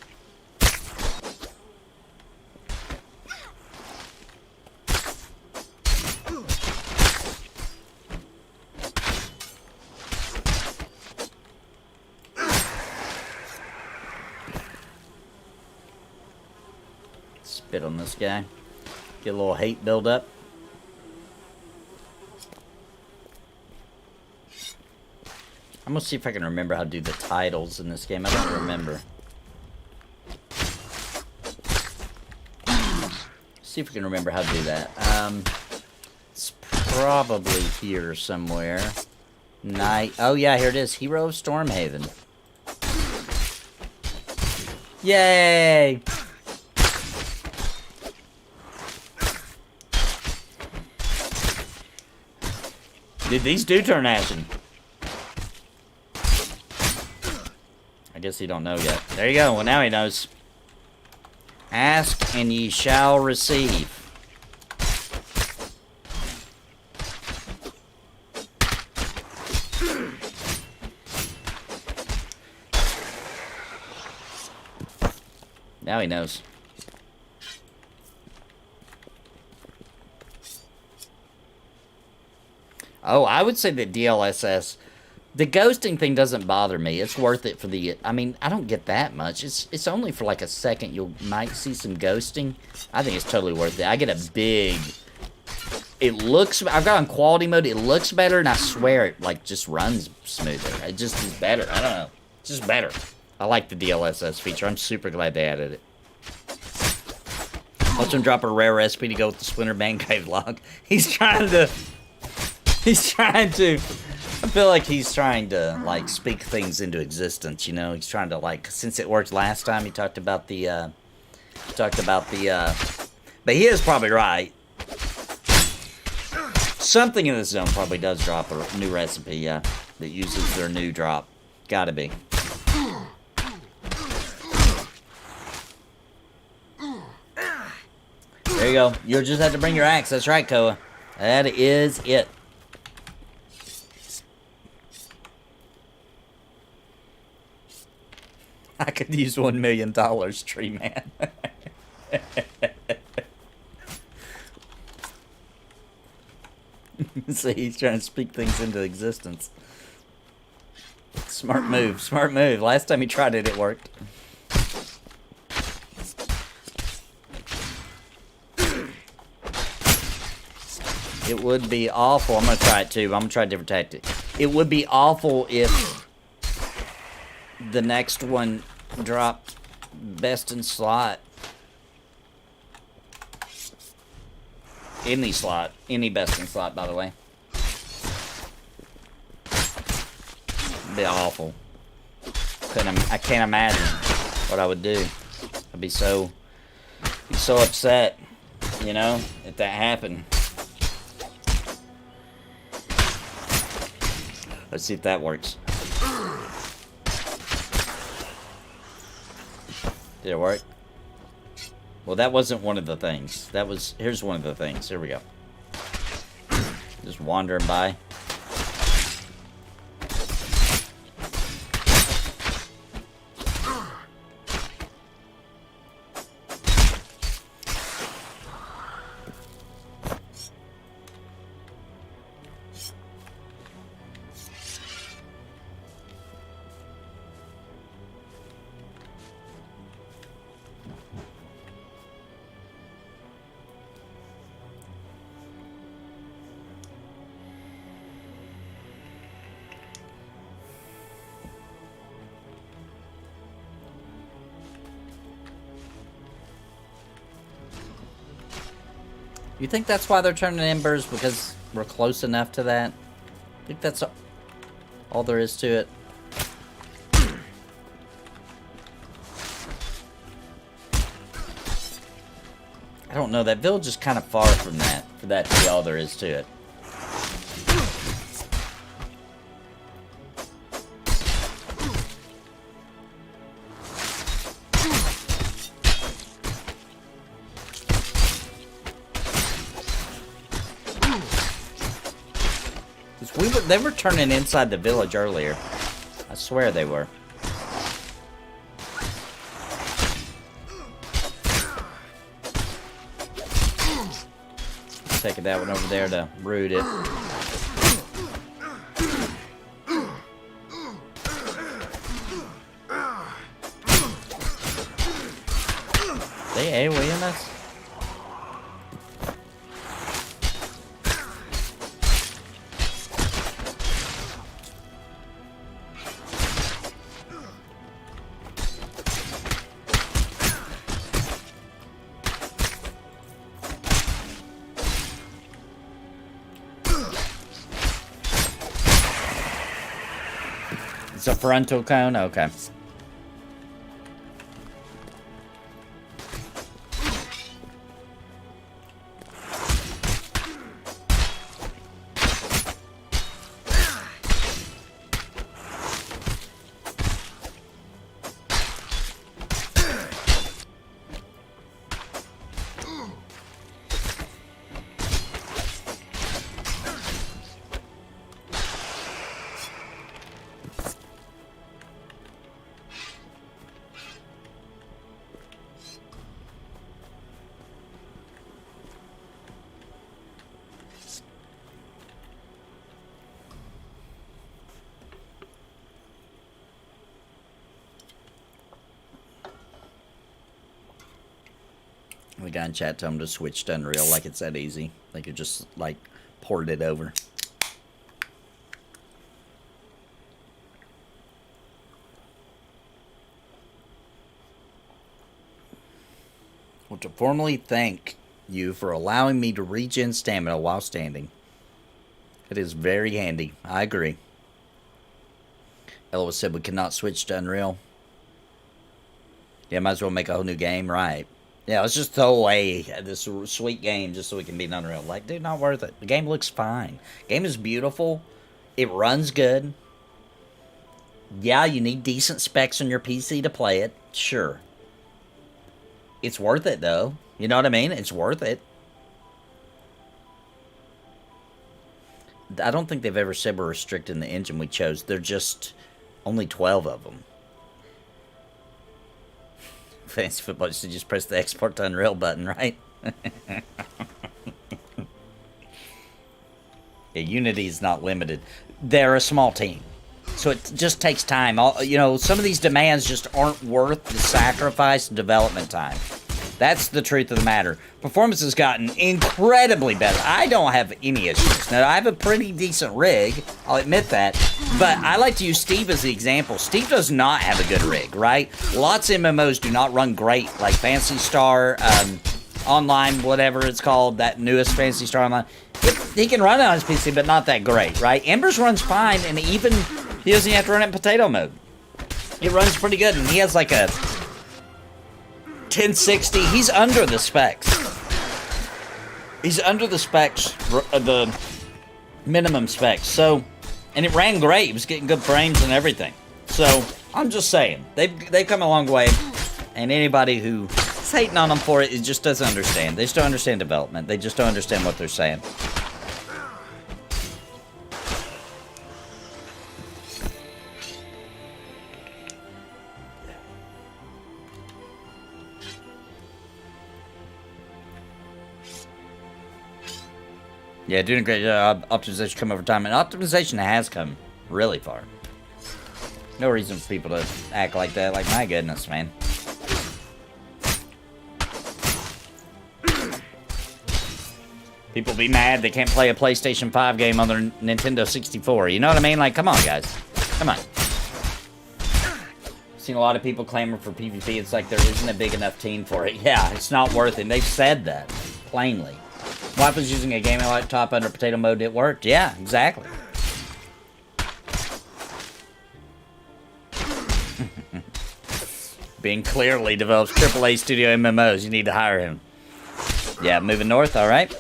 Spit on this guy. Get a little hate build up. I'm gonna see if I can remember how to do the titles in this game. I don't remember. See if we can remember how to do that. It's probably here somewhere. Night. Oh yeah, here it is. Hero of Stormhaven. Yay! Dude, these do turn ashen. I guess he don't know yet. There you go. Well, now he knows. Ask and ye shall receive. Now he knows. Oh, I would say that DLSS, the ghosting thing doesn't bother me. It's worth it for the, I mean, I don't get that much. It's only for like a second you might see some ghosting. I think it's totally worth it. I get a big, it looks, I've got on quality mode, it looks better, and I swear it like just runs smoother. It just is better. I don't know. It's just better. I like the DLSS feature. I'm super glad they added it. Watch him drop a rare recipe to go with the Splinter Mancave log. He's trying to, I feel like he's trying to, like, speak things into existence, you know? He's trying to, like, since it worked last time, he talked about the, but he is probably right. Something in this zone probably does drop a new recipe, yeah, that uses their new drop. Gotta be. There you go. You'll just have to bring your axe. That's right, Koa. That is it. I could use $1 million, Tree Man. See, he's trying to speak things into existence. Smart move, smart move. Last time he tried it, it worked. It would be awful. I'm going to try it too. I'm going to try a different tactic. It would be awful if the next one dropped best in slot. Any slot. Any best in slot, by the way. It'd be awful. I can't imagine what I would do. I'd be so upset, you know, if that happened. Let's see if that works. Did it work? Well, that wasn't one of the things. That was... Here's one of the things. Here we go. Just wandering by. You think that's why they're turning embers? Because we're close enough to that? I think that's all there is to it. I don't know. That village is kind of far from that, for that to be all there is to it. They were turning inside the village earlier. I swear they were. Taking that one over there to root it. They AoEing us? It's a frontal cone? Okay. We got in chat, tell them to switch to Unreal like it's that easy. They could just, like, port it over. Well, to formally thank you for allowing me to regen stamina while standing. It is very handy. I agree. Ella said we cannot switch to Unreal. Yeah, might as well make a whole new game, right? Yeah, let's just throw away this sweet game just so we can be in Unreal. Like, dude, not worth it. The game looks fine. The game is beautiful. It runs good. Yeah, you need decent specs on your PC to play it. Sure. It's worth it, though. You know what I mean? It's worth it. I don't think they've ever said we're restricting the engine we chose. They're just only 12 of them. Fancy football, so just press the export to Unreal button, right? Yeah, Unity is not limited. They're a small team, so it just takes time. You know, some of these demands just aren't worth the sacrifice of development time. That's the truth of the matter. Performance has gotten incredibly better. I don't have any issues. Now, I have a pretty decent rig. I'll admit that. But I like to use Steve as the example. Steve does not have a good rig, right? Lots of MMOs do not run great, like Phantasy Star, Online, whatever it's called, that newest Phantasy Star Online. He can run it on his PC, but not that great, right? Embers runs fine, and even he doesn't have to run it in potato mode. It runs pretty good, and he has like a 1060. He's under the specs. He's under the specs, the minimum specs. So, and it ran great. He was getting good frames and everything. So, I'm just saying, they've come a long way. And anybody who is hating on them for it, just doesn't understand. They just don't understand development. They just don't understand what they're saying. Yeah, doing a great job. Optimization come over time. And optimization has come really far. No reason for people to act like that. Like, my goodness, man. People be mad they can't play a PlayStation 5 game on their Nintendo 64. You know what I mean? Like, come on, guys. Come on. Seen a lot of people clamor for PvP. It's like there isn't a big enough team for it. Yeah, it's not worth it. And they've said that plainly. Wife was using a gaming laptop under potato mode. It worked. Yeah, exactly. Being clearly develops AAA studio MMOs. You need to hire him. Yeah, moving north. All right.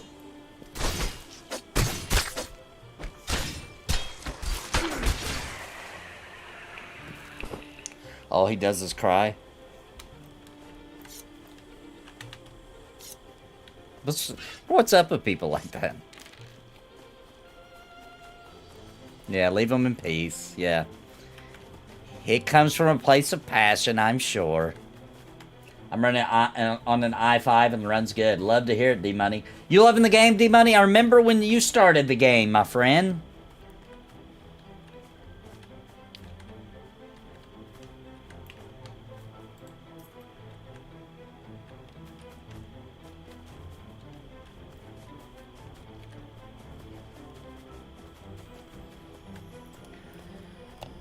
All he does is cry. What's up with people like that? Yeah, leave them in peace. Yeah. It comes from a place of passion, I'm sure. I'm running on an i5 and runs good. Love to hear it, D-Money. You loving the game, D-Money? I remember when you started the game, my friend.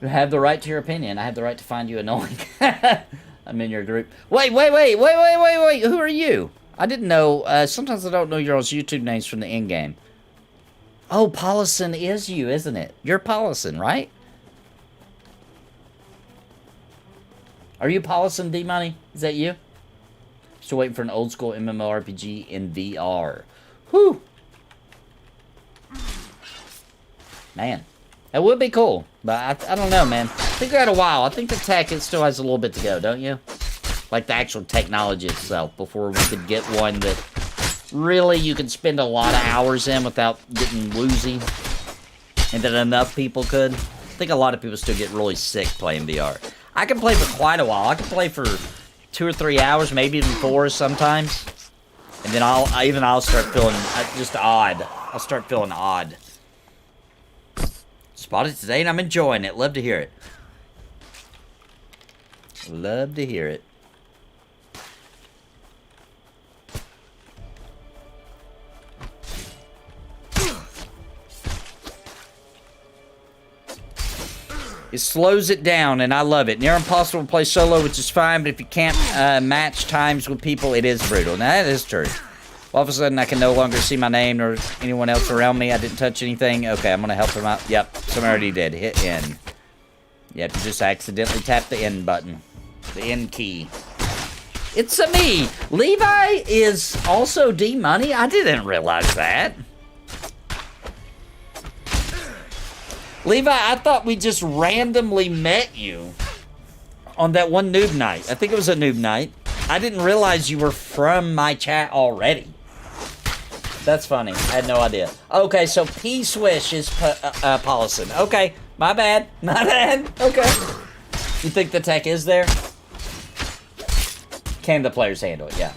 You have the right to your opinion. I have the right to find you annoying. I'm in your group. Wait. Who are you? I didn't know. Sometimes I don't know your YouTube names from the in-game. Oh, Paulison is you, isn't it? You're Paulison, right? Are you Paulison, D-Money? Is that you? Still waiting for an old school MMORPG in VR. Whew. Man. That would be cool, but I don't know, man. I think we got a while. I think the tech still has a little bit to go, don't you? Like the actual technology itself, before we could get one that really you can spend a lot of hours in without getting woozy, and that enough people could. I think a lot of people still get really sick playing VR. I can play for quite a while. I can play for 2 or 3 hours, maybe even 4 sometimes, and then I'll start feeling just odd. I'll start feeling odd. Spotted today, and I'm enjoying it. Love to hear it. Love to hear it. It slows it down, and I love it. Near impossible to play solo, which is fine, but if you can't match times with people, it is brutal. Now, that is true. All of a sudden, I can no longer see my name or anyone else around me. I didn't touch anything. Okay, I'm going to help him out. Yep, someone already did. Hit N. Yep, you just accidentally tapped the N button. The N key. It's a me. Levi is also D-Money. I didn't realize that. Levi, I thought we just randomly met you on that one noob night. I think it was a noob night. I didn't realize you were from my chat already. That's funny. I had no idea. Okay, so P-Swish is Paulison. Okay, my bad. My bad. Okay. You think the tech is there? Can the players handle it? Yeah.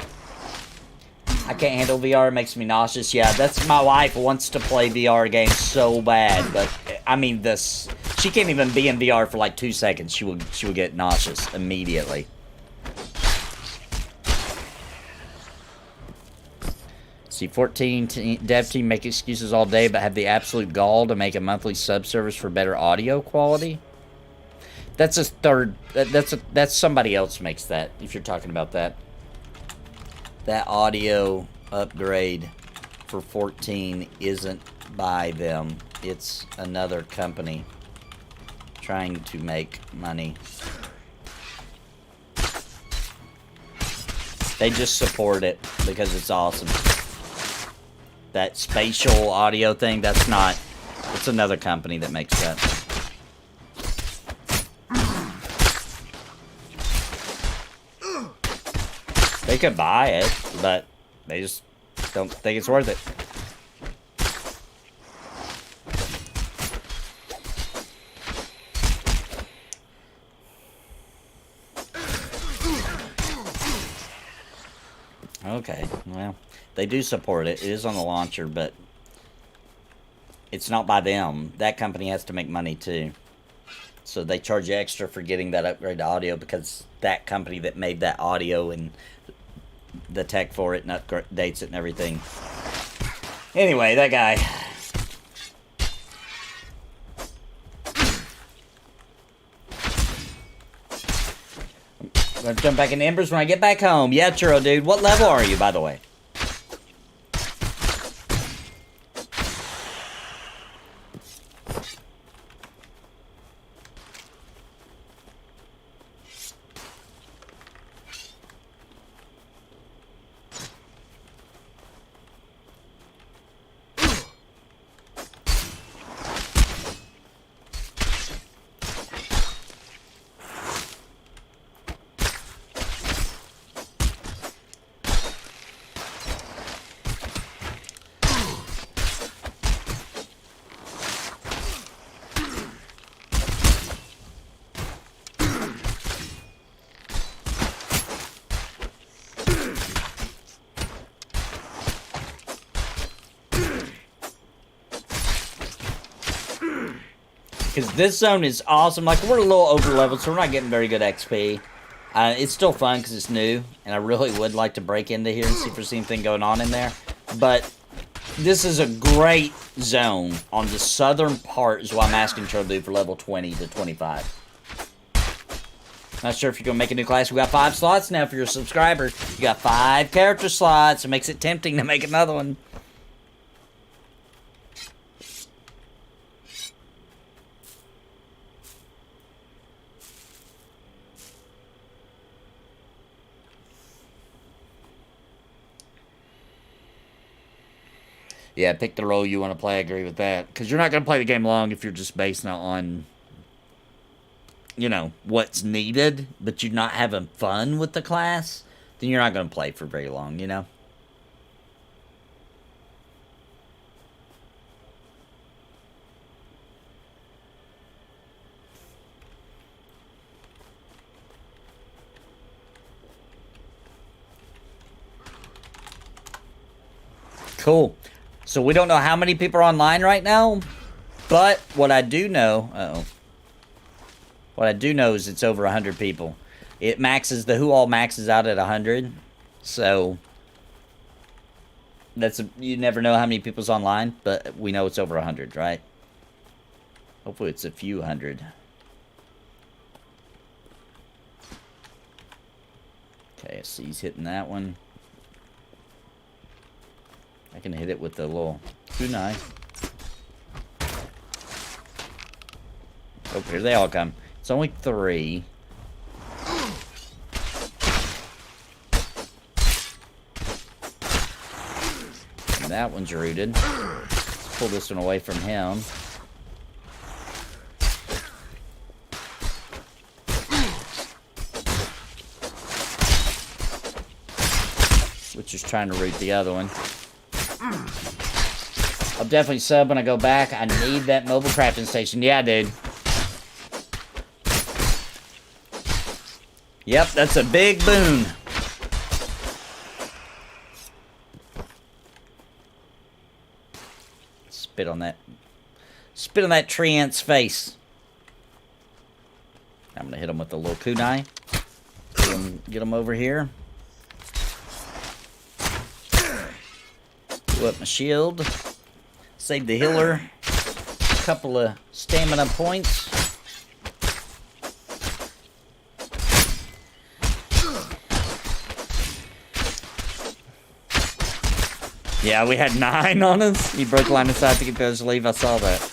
I can't handle VR. It makes me nauseous. Yeah, that's my wife wants to play VR games so bad, but I mean this. She can't even be in VR for like 2 seconds. She will get nauseous immediately. See, 14 dev team make excuses all day, but have the absolute gall to make a monthly sub-service for better audio quality. That's a third. That's somebody else makes that. If you're talking about that, that audio upgrade for 14 isn't by them. It's another company trying to make money. They just support it because it's awesome. That spatial audio thing, that's not... It's another company that makes that. They could buy it, but they just don't think it's worth it. Okay, well... They do support it. It is on the launcher, but it's not by them. That company has to make money too. So they charge you extra for getting that upgrade to audio because that company that made that audio and the tech for it and updates it and everything. Anyway, that guy. I'm going to jump back into Embers when I get back home. Yeah, Churro, dude. What level are you, by the way? Because this zone is awesome. Like, we're a little over-leveled, so we're not getting very good XP. It's still fun because it's new, and I really would like to break into here and see if there's anything going on in there. But this is a great zone on the southern part is what I'm asking Troll to do for level 20 to 25. Not sure if you're going to make a new class. We got 5 slots now for your subscribers. You got 5 character slots. It makes it tempting to make another one. Yeah, pick the role you want to play. I agree with that. Because you're not going to play the game long if you're just basing it on, you know, what's needed, but you're not having fun with the class, then you're not going to play for very long, you know? Cool. So we don't know how many people are online right now, but what I do know... What I do know is it's over 100 people. It maxes, the Who All maxes out at 100. So, you never know how many people's online, but we know it's over 100, right? Hopefully it's a few hundred. Okay, I see he's hitting that one. I can hit it with the little kunai. Oh, here they all come. It's only 3. And that one's rooted. Let's pull this one away from him. Which is trying to root the other one. I'll definitely sub when I go back. I need that mobile crafting station. Yeah, dude. Yep, that's a big boon. Spit on that. Spit on that tree ant's face. I'm gonna hit him with the little kunai. Get him over here. Blow up my shield. Save the healer. A couple of stamina points. Yeah, we had 9 on us. He broke line of sight to get those to leave. I saw that.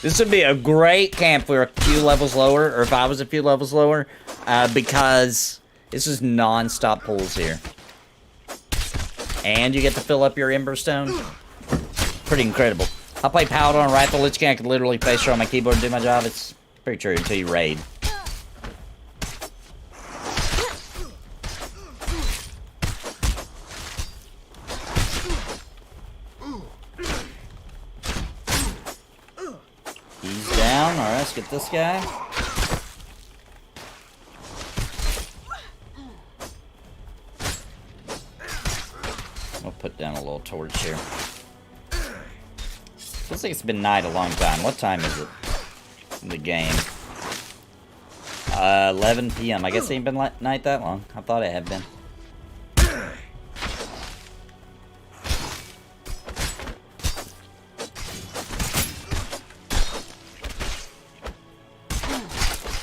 This would be a great camp if we were a few levels lower, or if I was a few levels lower, because this is non-stop pulls here. And you get to fill up your Ember Stone. Pretty incredible. I play Paladin on a rifle. Lich King, I could literally face on my keyboard and do my job. It's pretty true until you raid. He's down. Alright, let's get this guy. We'll put down a little torch here. Feels like it's been night a long time. What time is it in the game? 11 p.m. I guess it ain't been night that long. I thought it had been.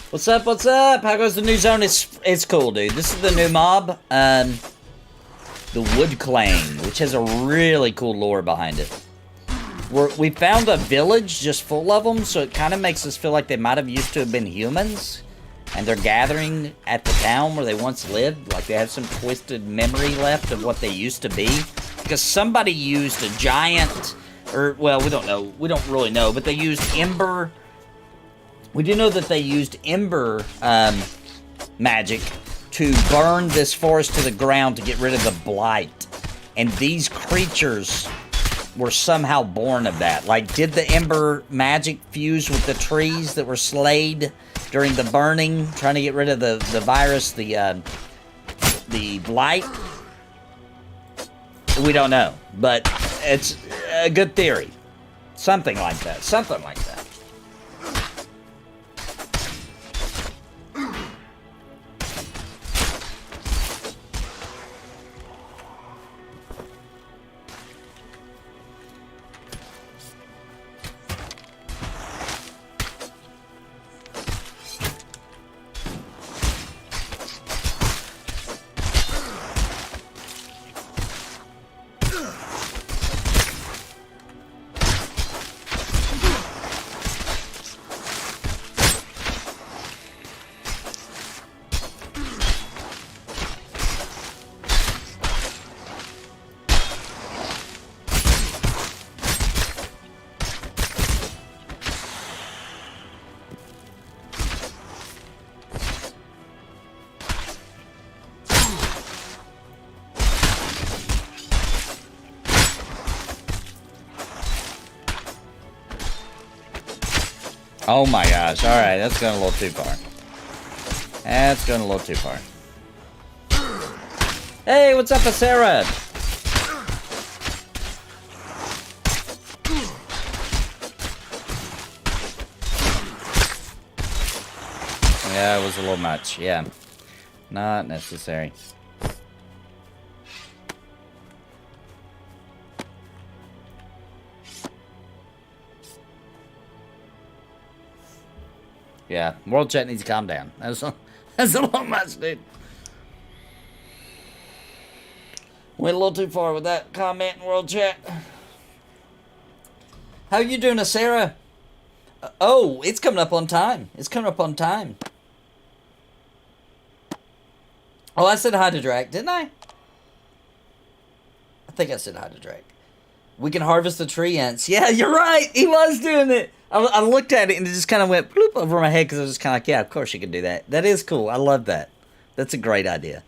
What's up? What's up? How goes the new zone? It's cool, dude. This is the new mob. The Wood Clan, which has a really cool lore behind it. We found a village just full of them, so it kind of makes us feel like they might have used to have been humans. And they're gathering at the town where they once lived. Like they have some twisted memory left of what they used to be. Because somebody used a giant, or, well, we don't know. We don't really know, but they used Ember. We do know that they used Ember magic to burn this forest to the ground to get rid of the blight. And these creatures were somehow born of that. Like, did the Ember magic fuse with the trees that were slayed during the burning, trying to get rid of the virus, the blight? We don't know, but it's a good theory. Something like that. Something like that. Oh my gosh. Alright, that's going a little too far. That's going a little too far. Hey, what's up, Sarah? Yeah, it was a little much. Yeah. Not necessary. Yeah, World Chat needs to calm down. That's a little much, dude. Went a little too far with that comment in World Chat. How you doing, Sarah? Oh, it's coming up on time. It's coming up on time. Oh, I said hi to Drac, didn't I? I think I said hi to Drac. We can harvest the tree ants. Yeah, you're right. He was doing it. I looked at it and it just kind of went bloop over my head because I was just kind of like, yeah, of course you can do that. That is cool. I love that. That's a great idea.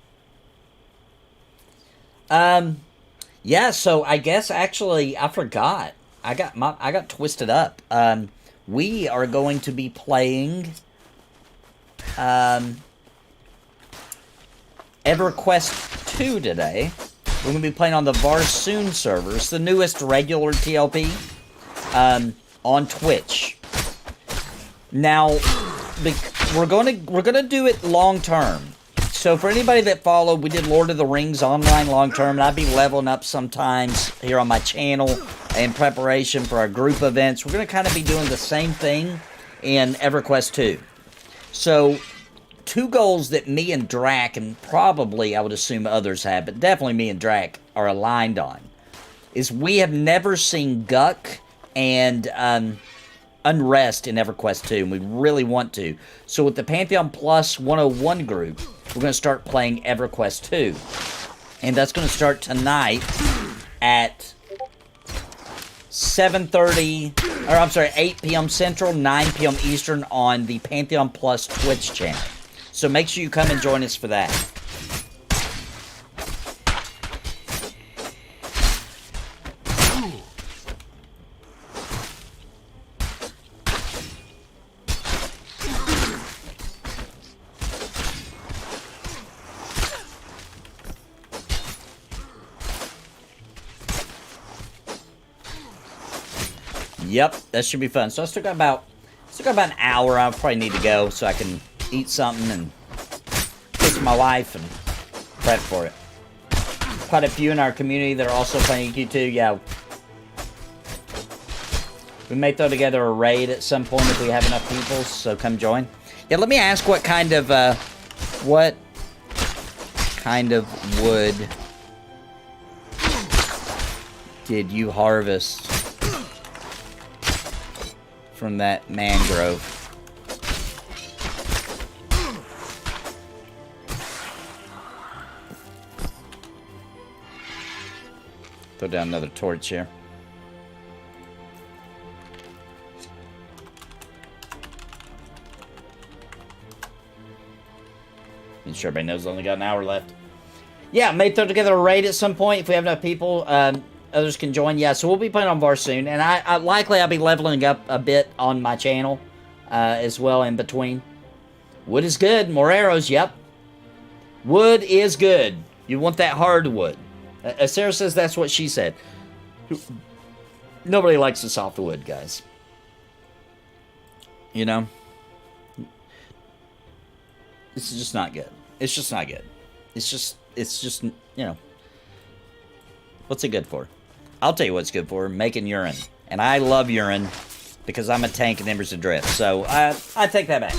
Yeah, so I guess actually I forgot. I got twisted up. We are going to be playing EverQuest 2 today. We're going to be playing on the Varsoon servers, the newest regular TLP, on Twitch. Now, we're gonna do it long term. So for anybody that followed, we did Lord of the Rings online long term, and I'd be leveling up sometimes here on my channel in preparation for our group events. We're gonna kind of be doing the same thing in EverQuest 2. So, two goals that me and Drac, and probably I would assume others have, but definitely me and Drac are aligned on, is we have never seen Guck and Unrest in EverQuest 2, and we really want to. So with the Pantheon Plus 101 group, we're going to start playing EverQuest 2. And that's going to start tonight at 8 p.m. Central, 9 p.m. Eastern on the Pantheon Plus Twitch channel. So make sure you come and join us for that. Yep, that should be fun. So I still got about an hour. I probably need to go so I can eat something and kiss my wife and prep for it. Quite a few in our community that are also playing EQ2. Yeah, we may throw together a raid at some point if we have enough people. So come join. Yeah, let me ask what kind of wood did you harvest from that mangrove? Throw down another torch here. Make sure everybody knows I only got an hour left. Yeah, may throw together a raid at some point if we have enough people. Others can join. Yeah, so we'll be playing on Varsoon, and I likely I'll be leveling up a bit on my channel as well in between. Wood is good. More arrows. Yep. Wood is good. You want that hardwood. Sarah says that's what she said. Nobody likes the softwood, guys. You know? This is just not good. It's just not good. It's just, you know. What's it good for? I'll tell you what it's good for. Making urine. And I love urine because I'm a tank in Embers Adrift. So, I take that back.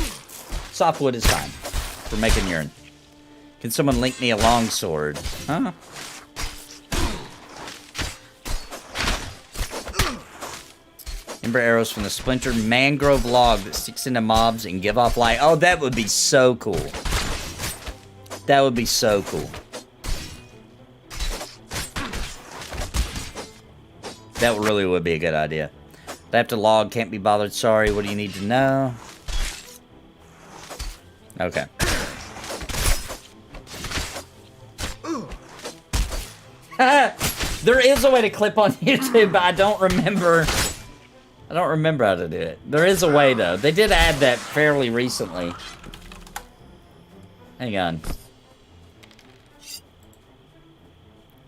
Softwood is fine for making urine. Can someone link me a longsword? Huh? Ember arrows from the splintered mangrove log that sticks into mobs and give off light. Oh, that would be so cool. That would be so cool. That really would be a good idea. I have to log, can't be bothered, sorry. What do you need to know? Okay. There is a way to clip on YouTube, but I don't remember. I don't remember how to do it. There is a way, though. They did add that fairly recently. Hang on.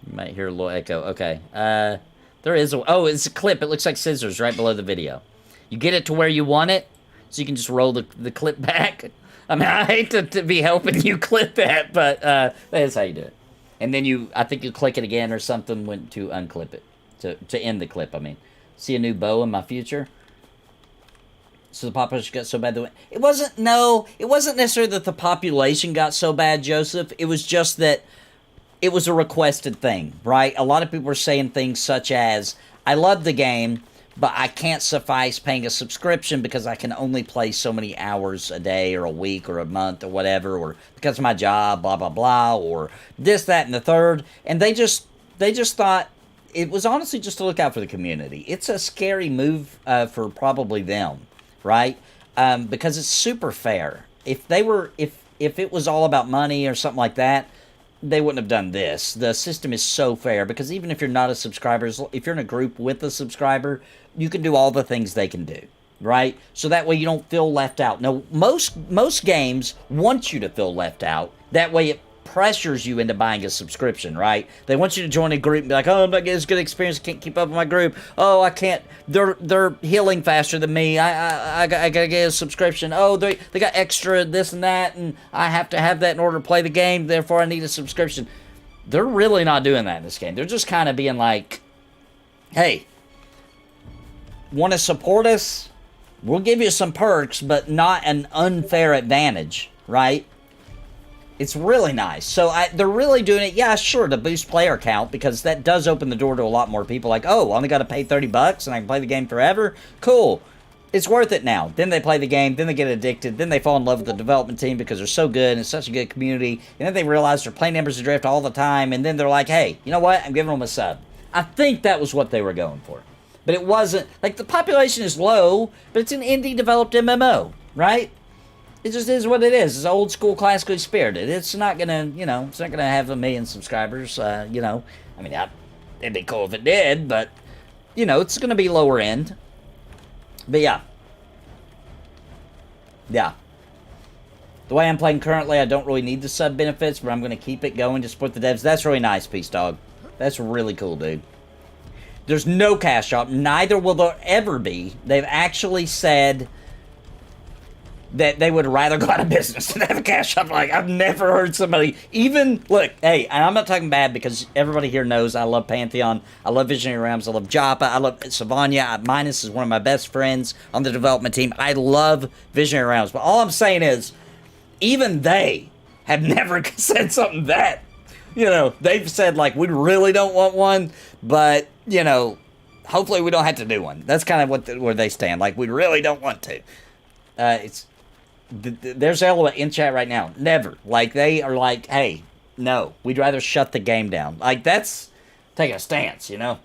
You might hear a little echo. Okay. There is a... Oh, it's a clip. It looks like scissors right below the video. You get it to where you want it, so you can just roll the clip back. I mean, I hate to be helping you clip that, but that is how you do it. And then you... I think you click it again or something when to unclip it. To end the clip, I mean. See a new bow in my future? So the population got so bad that... It wasn't... No, it wasn't necessarily that the population got so bad, Joseph. It was just that... It was a requested thing, right? A lot of people were saying things such as, I love the game, but I can't suffice paying a subscription because I can only play so many hours a day or a week or a month or whatever, or because of my job, blah, blah, blah, or this, that, and the third. And they just thought it was honestly just to look out for the community. It's a scary move for probably them, right? Because it's super fair. If it was all about money or something like that, they wouldn't have done this. The system is so fair because even if you're not a subscriber, if you're in a group with a subscriber, you can do all the things they can do, right? So that way you don't feel left out. Now, most games want you to feel left out. That way it pressures you into buying a subscription, right? They want you to join a group and be like, oh, I'm not getting as good experience, I can't keep up with my group. Oh, I can't, they're healing faster than me. I gotta get a subscription. Oh, they got extra this and that, and I have to have that in order to play the game, therefore I need a subscription. They're really not doing that in this game. They're just kind of being like, hey, want to support us? We'll give you some perks, but not an unfair advantage, right? It's really nice. So they're really doing it, yeah, sure, to boost player count, because that does open the door to a lot more people. Like, oh, I only got to pay $30 and I can play the game forever? Cool. It's worth it now. Then they play the game, then they get addicted, then they fall in love with the development team because they're so good and it's such a good community. And then they realize they're playing Embers Adrift all the time, and then they're like, hey, you know what? I'm giving them a sub. I think that was what they were going for. But it wasn't, like, the population is low, but it's an indie-developed MMO, right? It just is what it is. It's old school, classically spirited. It's not gonna, you know, it's not gonna have 1 million subscribers, you know. I mean, it'd be cool if it did, but, you know, it's gonna be lower end. But yeah. Yeah. The way I'm playing currently, I don't really need the sub benefits, but I'm gonna keep it going to support the devs. That's really nice, Peace Dog. That's really cool, dude. There's no cash shop. Neither will there ever be. They've actually said that they would rather go out of business than have a cash shop. Like, I've never heard somebody even... Look, hey, and I'm not talking bad because everybody here knows I love Pantheon. I love Visionary Realms. I love Joppa. I love Savanya. Minus is one of my best friends on the development team. I love Visionary Realms. But all I'm saying is, even they have never said something that... You know, they've said, like, we really don't want one, but, you know, hopefully we don't have to do one. That's kind of where they stand. Like, we really don't want to. There's Ella in chat right now. Never. Like, they are like, hey, no, we'd rather shut the game down. Like, that's taking a stance, you know?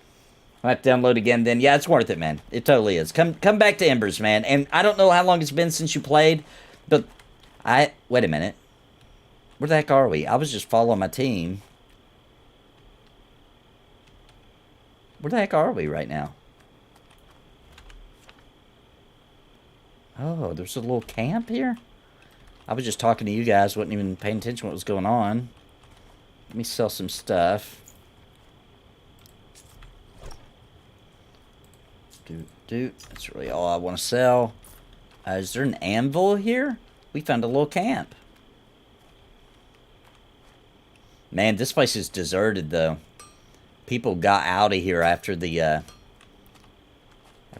I have to download again then. Yeah, it's worth it, man. It totally is. Come back to Embers, man. And I don't know how long it's been since you played, but wait a minute. Where the heck are we? I was just following my team. Where the heck are we right now? Oh, there's a little camp here? I was just talking to you guys, wasn't even paying attention to what was going on. Let me sell some stuff. That's really all I want to sell. Is there an anvil here? We found a little camp. Man, this place is deserted, though. People got out of here after the, after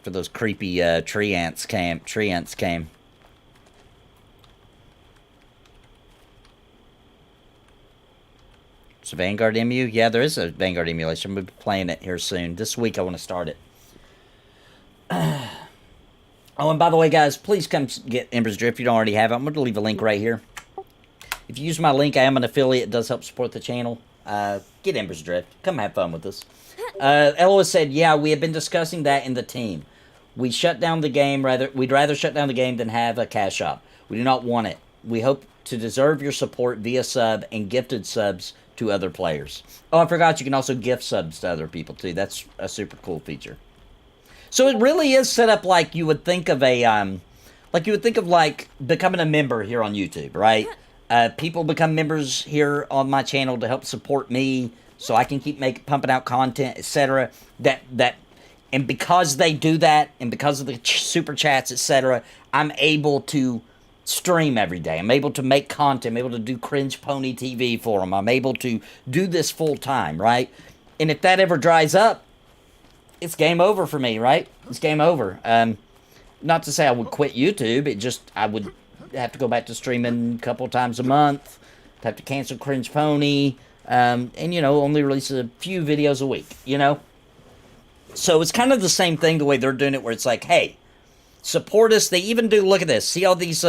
those creepy, tree ants came. It's a Vanguard MU? Yeah, there is a Vanguard emulation. I'm going to be playing it here soon. This week I want to start it. Oh, and by the way, guys, please come get Embers Adrift if you don't already have it. I'm going to leave a link right here. If you use my link, I am an affiliate. It does help support the channel. Get Embers Adrift. Come have fun with us. Elois said, yeah, we have been discussing that in the team. We shut down the game. We'd rather shut down the game than have a cash shop. We do not want it. We hope to deserve your support via sub and gifted subs to other players. Oh, I forgot you can also gift subs to other people, too. That's a super cool feature. So it really is set up like you would think of a, like becoming a member here on YouTube, right? People become members here on my channel to help support me, so I can keep pumping out content, etc. And because they do that, and because of the super chats, etc., I'm able to stream every day. I'm able to make content. I'm able to do Cringe Pony TV for them. I'm able to do this full time, right? And if that ever dries up, it's game over for me, right? It's game over. Not to say I would quit YouTube. It just, I would have to go back to streaming a couple times a month. Have to cancel Cringe Pony. And, you know, only release a few videos a week, you know? So it's kind of the same thing the way they're doing it, where it's like, hey, support us. They even do, look at this. See all these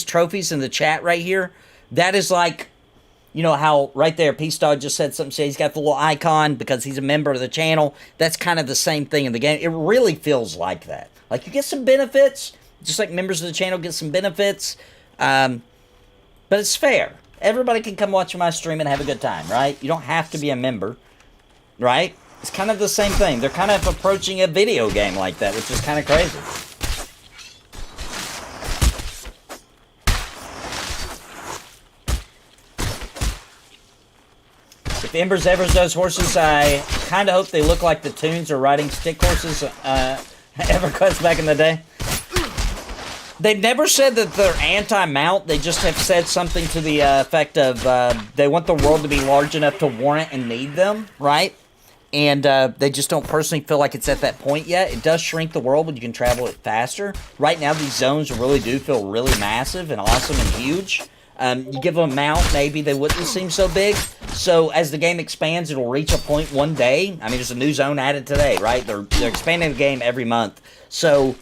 trophies in the chat right here? That is like, you know how right there, Peace Dog just said something. He's got the little icon because he's a member of the channel. That's kind of the same thing in the game. It really feels like that. Like you get some benefits, just like members of the channel get some benefits. But it's fair. Everybody can come watch my stream and have a good time, right? You don't have to be a member, right? It's kind of the same thing. They're kind of approaching a video game like that, which is kind of crazy. If Embers ever does horses, I kind of hope they look like the Toons are riding stick horses. EverQuest back in the day. They never said that they're anti-mount. They just have said something to the effect of they want the world to be large enough to warrant and need them, right? And they just don't personally feel like it's at that point yet. It does shrink the world, but you can travel it faster. Right now, these zones really do feel really massive and awesome and huge. You give them a mount, maybe they wouldn't seem so big. So as the game expands, it'll reach a point one day. I mean, there's a new zone added today, right? They're expanding the game every month. So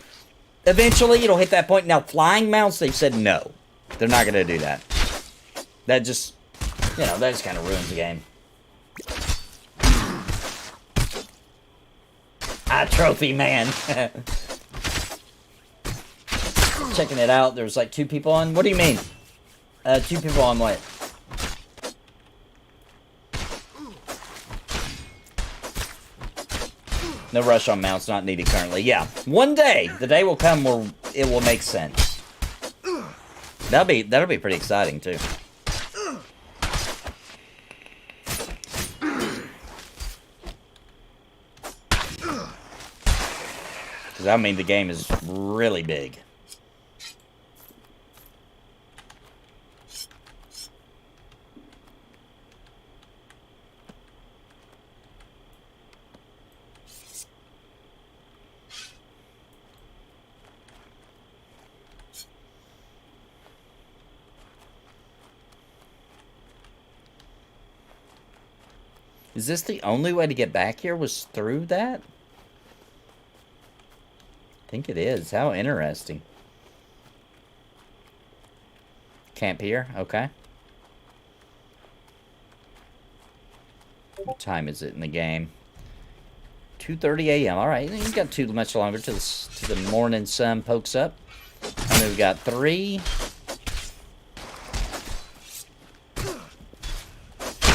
eventually, it'll hit that point. Now, flying mounts, they've said no. They're not going to do that. That just, you know, that just kind of ruins the game. Trophy man. Checking it out. There's like 2 people on. What do you mean? 2 people on what? No rush on mounts, not needed currently. Yeah, one day, the day will come where it will make sense. That'll be pretty exciting too. Because I mean, the game is really big. Is this the only way to get back here was through that? I think it is. How interesting. Camp here? Okay. What time is it in the game? 2:30 a.m. Alright, you've got too much longer till the morning sun pokes up. And then we've got 3.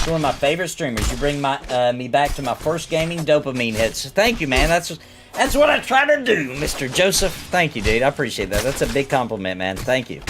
One of my favorite streamers. You bring me back to my first gaming dopamine hits. Thank you, man. That's what I try to do, Mr. Joseph. Thank you, dude. I appreciate that. That's a big compliment, man. Thank you.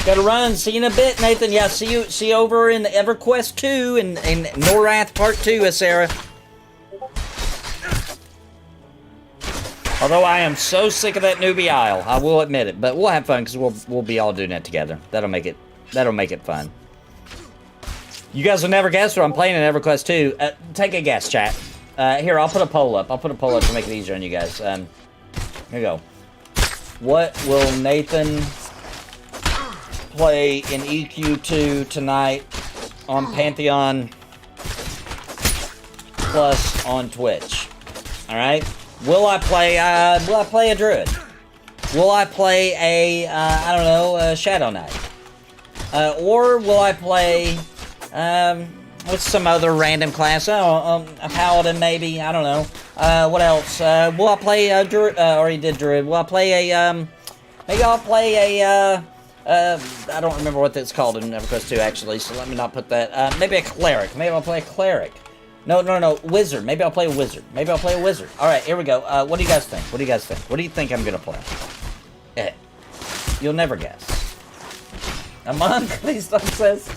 Gotta run. See you in a bit, Nathan. Yeah, see you over in the EverQuest 2 and Norath Part 2, Sarah. Although I am so sick of that newbie isle, I will admit it. But we'll have fun because we'll be all doing it together. That'll make it fun. You guys will never guess what I'm playing in EverQuest 2. Take a guess, chat. Here, I'll put a poll up. I'll put a poll up to make it easier on you guys. Here we go. What will Nathan play in EQ2 tonight on Pantheon plus on Twitch? All right. Will I play a druid? Will I play a I don't know, a Shadow Knight? Or will I play what's some other random class? Oh, a paladin maybe. I don't know. What else? Will I play a druid? Already did druid. Will I play a maybe I'll play a I don't remember what that's called in EverQuest 2 actually. So let me not put that. Maybe a cleric. Maybe I'll play a cleric. No, wizard. Maybe I'll play a wizard. All right, here we go. What do you guys think? What do you think I'm gonna play? You'll never guess. A monk, please don't says.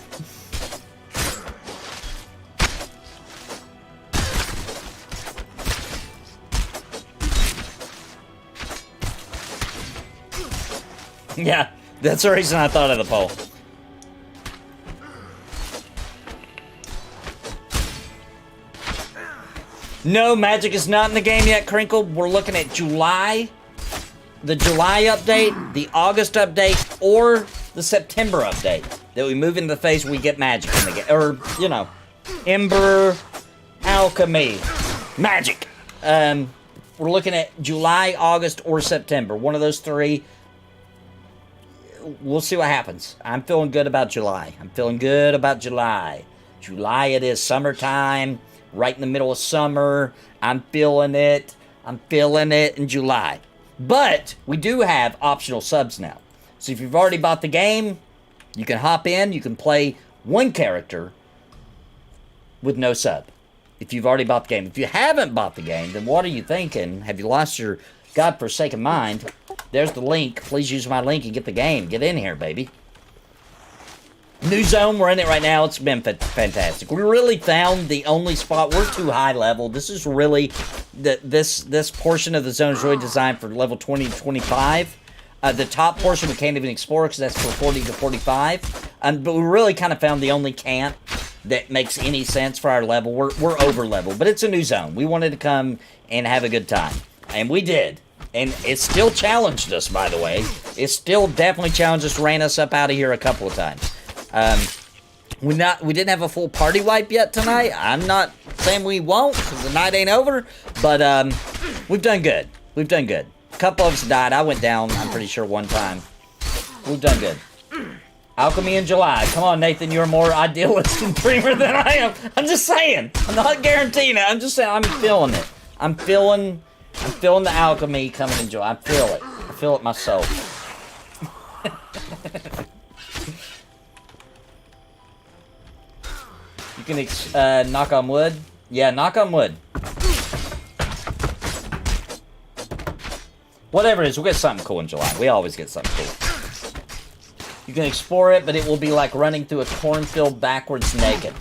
Yeah, that's the reason I thought of the poll. No, Magic is not in the game yet, Crinkle. We're looking at July. The July update, the August update, or the September update. That we move into the phase where we get Magic in the game. Or, you know, Ember, Alchemy, Magic. We're looking at July, August, or September. One of those three. We'll see what happens. I'm feeling good about July. July it is, summertime. Right in the middle of summer. I'm feeling it in July. But we do have optional subs now. So if you've already bought the game, you can hop in, you can play one character with no sub. If you've already bought the game. If you haven't bought the game, then what are you thinking? Have you lost your godforsaken mind? There's the link. Please use my link and get the game. Get in here, baby. New zone, we're in it right now. It's been fantastic. We really found the only spot. We're too high level. This is really this portion of the zone is really designed for level 20 to 25. The top portion we can't even explore because that's for 40 to 45. But we really kind of found the only camp that makes any sense for our level. We're over level, but it's a new zone. We wanted to come and have a good time, and we did. And it still challenged us, by the way. It still definitely challenged us, ran us up out of here a couple of times. We didn't have a full party wipe yet tonight. I'm not saying we won't, because the night ain't over, but we've done good. A couple of us died. I went down, I'm pretty sure, one time. We've done good. Alchemy in July. Come on, Nathan, you're more idealist and dreamer than I am. I'm just saying. I'm not guaranteeing it. I'm just saying I'm feeling it. I'm feeling the alchemy coming in July. I feel it. I feel it myself. You can knock on wood. Yeah, knock on wood. Whatever it is, we'll get something cool in July. We always get something cool. You can explore it, but it will be like running through a cornfield backwards naked.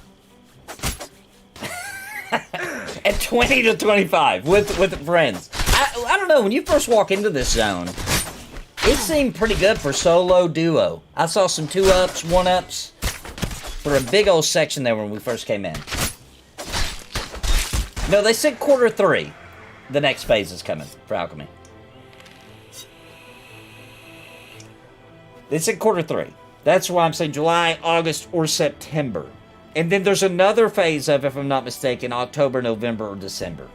At 20 to 25 with friends. I don't know, when you first walk into this zone, it seemed pretty good for solo duo. I saw some 2-ups, 1-ups. For a big old section there when we first came in. No, they said quarter 3. The next phase is coming for Alchemy. They said quarter 3. That's why I'm saying July, August, or September. And then there's another phase of, if I'm not mistaken, October, November, or December.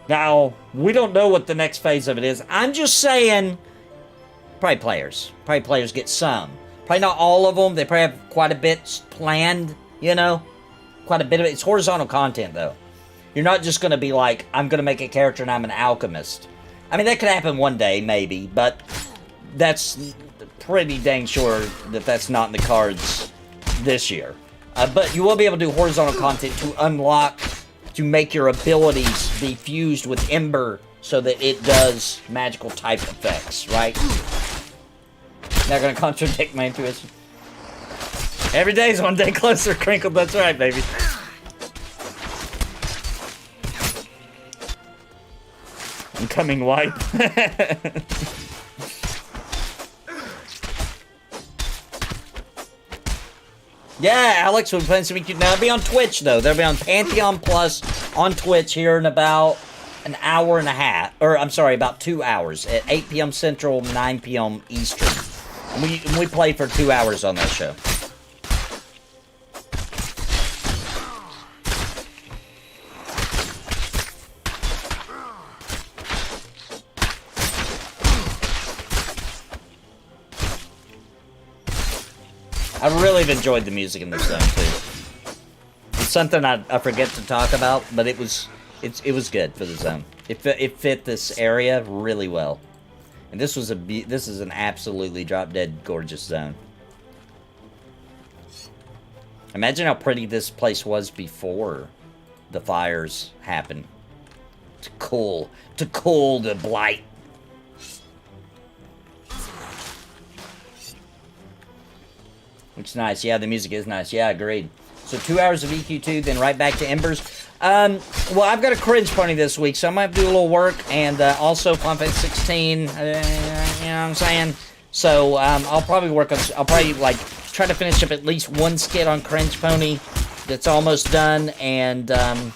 Now, we don't know what the next phase of it is. I'm just saying... Probably players get some. Probably not all of them. They probably have quite a bit planned, you know? Quite a bit of it. It's horizontal content, though. You're not just going to be like, I'm going to make a character and I'm an alchemist. I mean, that could happen one day, maybe, but that's pretty dang sure that that's not in the cards this year. But you will be able to do horizontal content to unlock, to make your abilities be fused with Ember so that it does magical type effects, right? Not gonna contradict my intuition. Every day is one day closer, Crinkle. That's right, baby. Incoming wipe. Yeah, Alex, we're playing some EQ. Now, they'll be on Twitch, though. They'll be on Pantheon Plus on Twitch here in about an hour and a half. Or, I'm sorry, about 2 hours. At 8 p.m. Central, 9 p.m. Eastern. And we play for 2 hours on that show. I really have enjoyed the music in this zone too. It's something I forget to talk about, but it was good for the zone. It fit this area really well, and this is an absolutely drop dead gorgeous zone. Imagine how pretty this place was before the fires happened. To cool the blight. Which is nice. Yeah, the music is nice. Yeah, agreed. So 2 hours of EQ2, then right back to Embers. Well, I've got a cringe pony this week, so I might have to do a little work. And also Final Fantasy 16, you know what I'm saying? So I'll probably like try to finish up at least one skit on cringe pony that's almost done. And I'll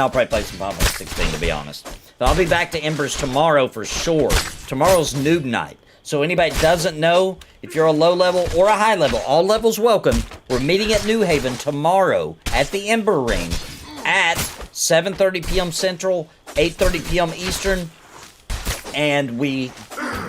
probably play some Final Fantasy 16, to be honest. But I'll be back to Embers tomorrow for sure. Tomorrow's noob night. So anybody that doesn't know, if you're a low level or a high level, all levels welcome. We're meeting at New Haven tomorrow at the Ember Ring at 7:30 p.m. Central, 8:30 p.m. Eastern. And we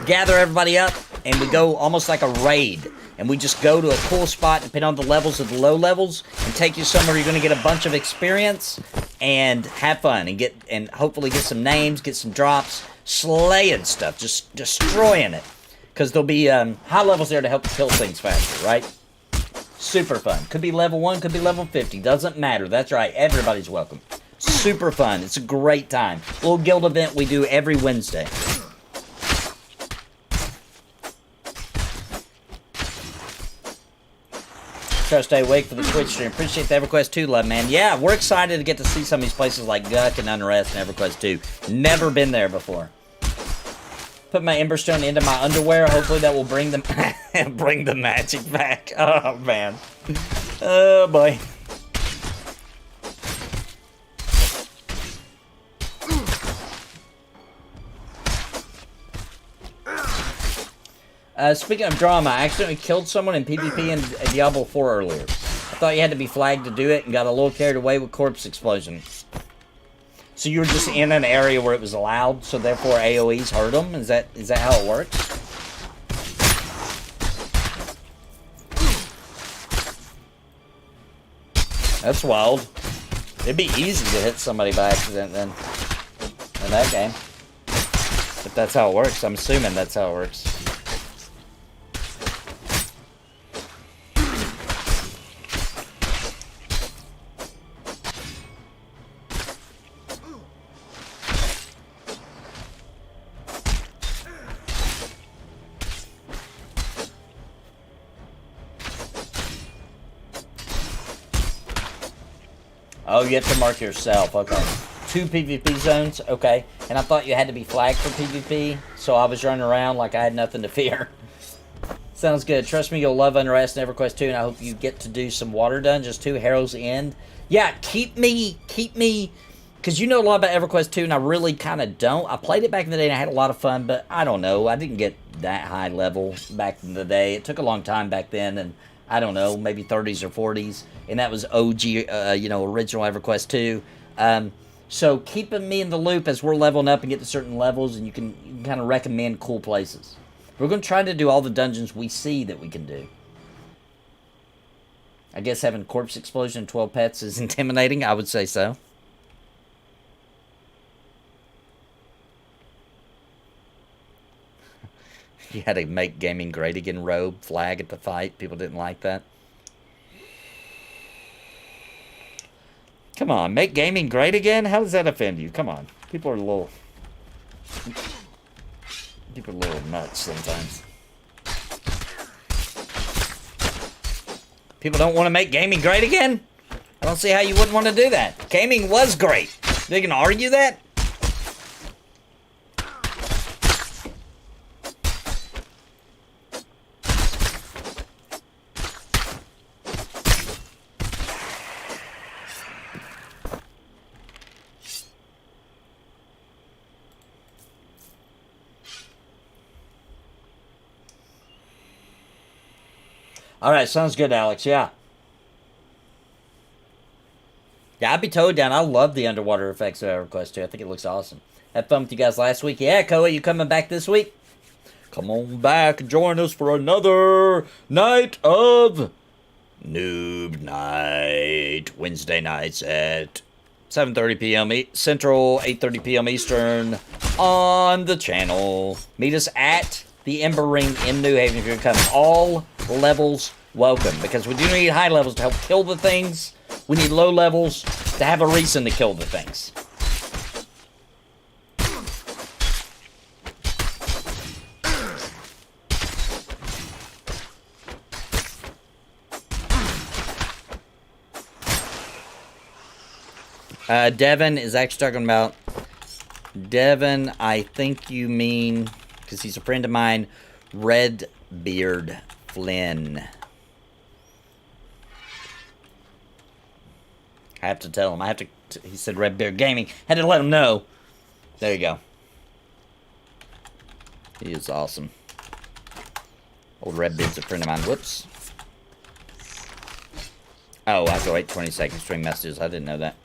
gather everybody up and we go almost like a raid. And we just go to a cool spot, depending on the levels of the low levels, and take you somewhere you're going to get a bunch of experience and have fun and hopefully get some names, get some drops, slaying stuff, just destroying it. Because there'll be high levels there to help you kill things faster, right? Super fun. Could be level 1, could be level 50. Doesn't matter. That's right. Everybody's welcome. Super fun. It's a great time. Little guild event we do every Wednesday. Try to stay awake for the Twitch stream. Appreciate the EverQuest 2 love, man. Yeah, we're excited to get to see some of these places like Guck and Unrest and EverQuest 2. Never been there before. Put my Emberstone into my underwear. Hopefully that will bring the magic back. Oh, man. Oh, boy. Speaking of drama, I accidentally killed someone in PvP in Diablo 4 earlier. I thought you had to be flagged to do it and got a little carried away with corpse explosion. So you were just in an area where it was allowed, so therefore AoEs hurt them? Is that how it works? That's wild. It'd be easy to hit somebody by accident then. In that game. If that's how it works. I'm assuming that's how it works. Oh, you have to mark yourself. Okay. 2 PvP zones. Okay. And I thought you had to be flagged for PvP, so I was running around like I had nothing to fear. Sounds good. Trust me, you'll love Unrest and EverQuest 2, and I hope you get to do some water dungeons too. Harrow's End. Yeah, keep me, because you know a lot about EverQuest 2, and I really kind of don't. I played it back in the day, and I had a lot of fun, but I don't know. I didn't get that high level back in the day. It took a long time back then, and I don't know, maybe 30s or 40s, and that was OG, original EverQuest 2. So keeping me in the loop as we're leveling up and get to certain levels, and you can kind of recommend cool places. We're going to try to do all the dungeons we see that we can do. I guess having corpse explosion and 12 pets is intimidating. I would say so. You had to make gaming great again robe flag at the fight. People didn't like that. Come on, make gaming great again? How does that offend you? Come on. People are a little People are a little nuts sometimes. People don't want to make gaming great again? I don't see how you wouldn't want to do that. Gaming was great. They can argue that? All right, sounds good, Alex. Yeah. Yeah, I'd be towed down. I love the underwater effects of EverQuest 2. I think it looks awesome. Had fun with you guys last week. Yeah, Koa, you coming back this week? Come on back and join us for another night of Noob Night. Wednesday nights at 7:30 p.m. Central, 8:30 p.m. Eastern on the channel. Meet us at the Ember Ring in New Haven if you're coming. All levels welcome, because we do need high levels to help kill the things. We need low levels to have a reason to kill the things. Devin is actually talking about... Devin, I think you mean... because he's a friend of mine, Redbeard Flynn. I have to tell him. I have to... he said Redbeard Gaming. Had to let him know. There you go. He is awesome. Old Redbeard's a friend of mine. Whoops. Oh, I have to wait 20 seconds to string messages. I didn't know that.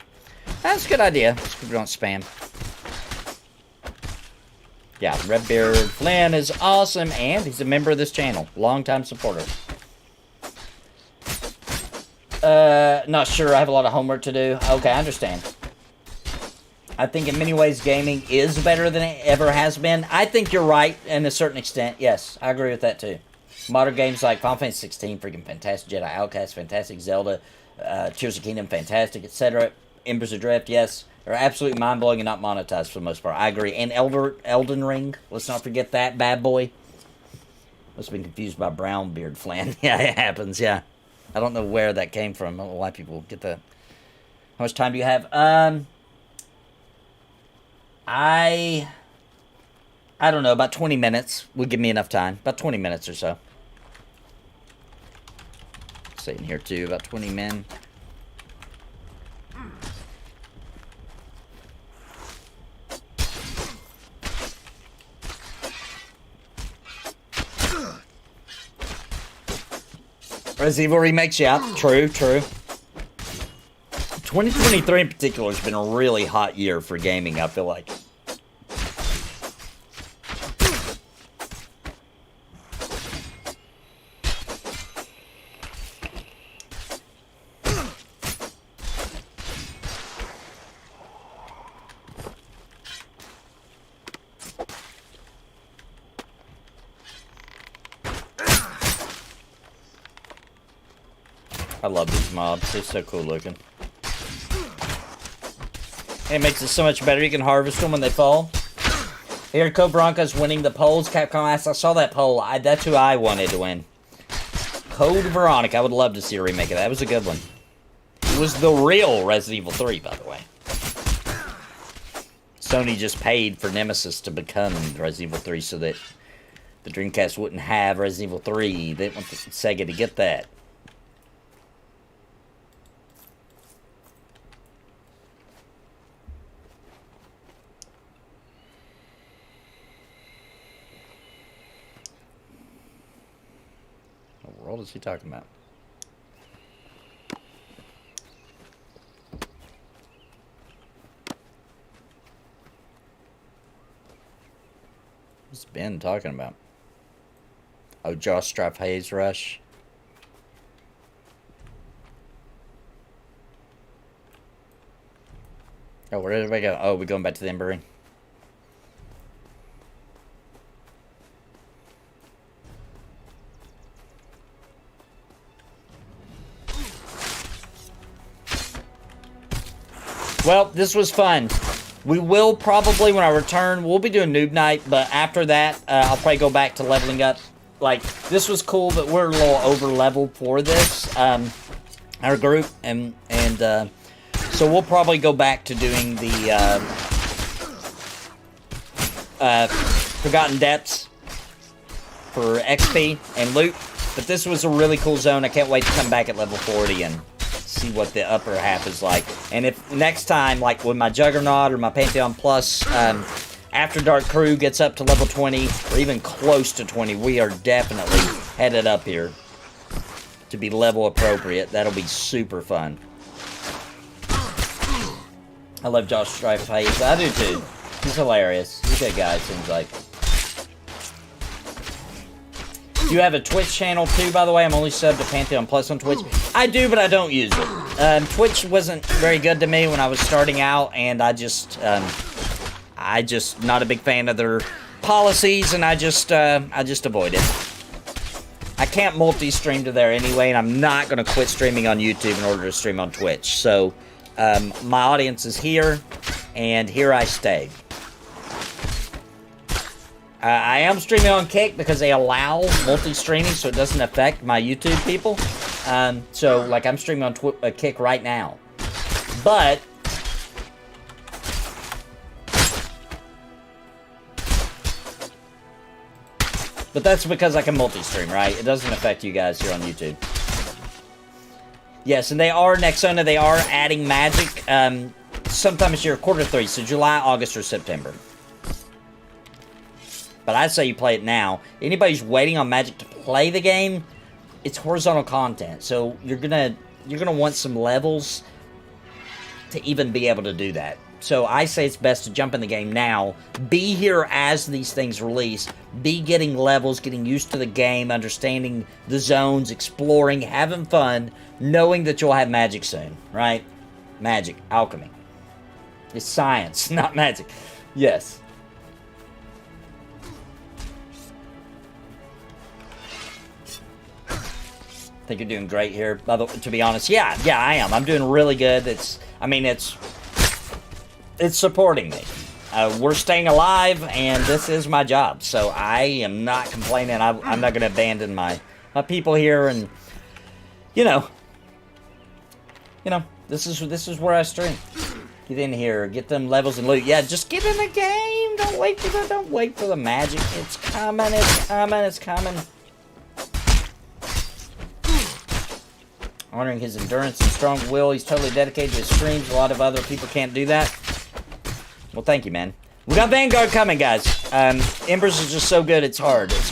That's a good idea. Just people don't spam. Yeah, Redbeard Flynn is awesome, and he's a member of this channel. Long-time supporter. Not sure. I have a lot of homework to do. Okay, I understand. I think in many ways gaming is better than it ever has been. I think you're right in a certain extent. Yes, I agree with that too. Modern games like Final Fantasy 16, freaking fantastic. Jedi Outcast, fantastic. Zelda, Tears of the Kingdom, fantastic, etc. Embers Adrift, yes. They're absolutely mind-blowing and not monetized for the most part. I agree. And Elden Ring, let's not forget that bad boy. Must have been confused by Brownbeard Flynn. Yeah, it happens, yeah. I don't know where that came from. I don't know why people get that. How much time do you have? I don't know, about 20 minutes would give me enough time. About 20 minutes or so. Sitting here too, about 20 men. Resident Evil remakes, yeah, true. 2023 in particular has been a really hot year for gaming, I feel like. I love these mobs. They're so cool looking. And it makes it so much better. You can harvest them when they fall. Here, Code Bronco's winning the polls. Capcom asked, I saw that poll. That's who I wanted to win. Code Veronica. I would love to see a remake of that. That was a good one. It was the real Resident Evil 3, by the way. Sony just paid for Nemesis to become Resident Evil 3 so that the Dreamcast wouldn't have Resident Evil 3. They didn't want Sega to get that. What is he talking about? What's Ben talking about? Oh, Josh Strife Haze Rush. Oh, where did we go? Oh, we're going back to the Ember Ring. Well, this was fun. We will probably, when I return, we'll be doing Noob Night, but after that, I'll probably go back to leveling up. Like, this was cool, but we're a little over-leveled for this, our group, and so we'll probably go back to doing the Forgotten Depths for XP and loot. But this was a really cool zone. I can't wait to come back at level 40 and see what the upper half is like. And if next time, like with my Juggernaut or my Pantheon Plus, After Dark crew gets up to level 20, or even close to 20, we are definitely headed up here to be level appropriate. That'll be super fun. I love Josh Strife. I do too. He's hilarious. He's a good guy, it seems like. You have a Twitch channel too, by the way. I'm only subbed to Pantheon Plus on Twitch. I do, but I don't use it. Twitch wasn't very good to me when I was starting out, and I just not a big fan of their policies, and I just avoid it. I can't multi-stream to there anyway, and I'm not going to quit streaming on YouTube in order to stream on Twitch. So, my audience is here, and here I stay. I am streaming on Kick because they allow multi-streaming, so it doesn't affect my YouTube people. So, like, I'm streaming on Kick right now. But that's because I can multi-stream, right? It doesn't affect you guys here on YouTube. Yes, and they are, Nexona, they are adding Magic sometime this year, Q3, so July, August, or September. But I'd say you play it now. Anybody who's waiting on Magic to play the game, it's horizontal content. So you're gonna want some levels to even be able to do that. So I say it's best to jump in the game now. Be here as these things release. Be getting levels, getting used to the game, understanding the zones, exploring, having fun, knowing that you'll have magic soon, right? Magic, alchemy. It's science, not magic. Yes. I think you're doing great here. To be honest, yeah, I am. I'm doing really good. It's supporting me. We're staying alive, and this is my job. So I am not complaining. I'm not going to abandon my people here, and you know, this is where I stream. Get in here, get them levels and loot. Yeah, just get in the game. Don't wait for the magic. It's coming. It's coming. It's coming. Honoring his endurance and strong will. He's totally dedicated to his streams. A lot of other people can't do that. Well, thank you, man. We got Vanguard coming, guys. Embers is just so good. It's hard. It's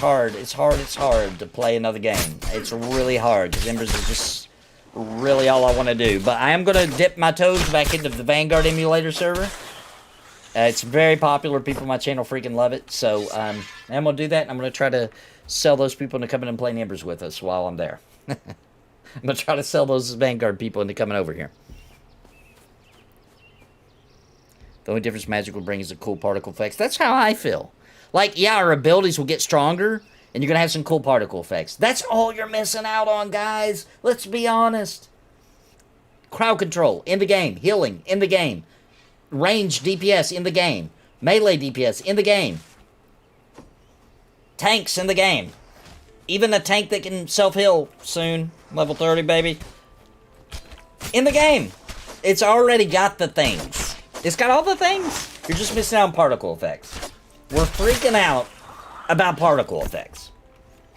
hard to play another game. It's really hard, because Embers is just really all I want to do. But I am going to dip my toes back into the Vanguard emulator server. It's very popular. People on my channel freaking love it. So I'm going to do that, and I'm going to try to sell those people into coming and playing Embers with us while I'm there. I'm going to try to sell those Vanguard people into coming over here. The only difference Magic will bring is the cool particle effects. That's how I feel. Like, yeah, our abilities will get stronger, and you're going to have some cool particle effects. That's all you're missing out on, guys. Let's be honest. Crowd control in the game. Healing in the game. Range DPS in the game. Melee DPS in the game. Tanks in the game. Even a tank that can self-heal soon. Level 30, baby. In the game. It's already got the things. It's got all the things. You're just missing out on particle effects. We're freaking out about particle effects.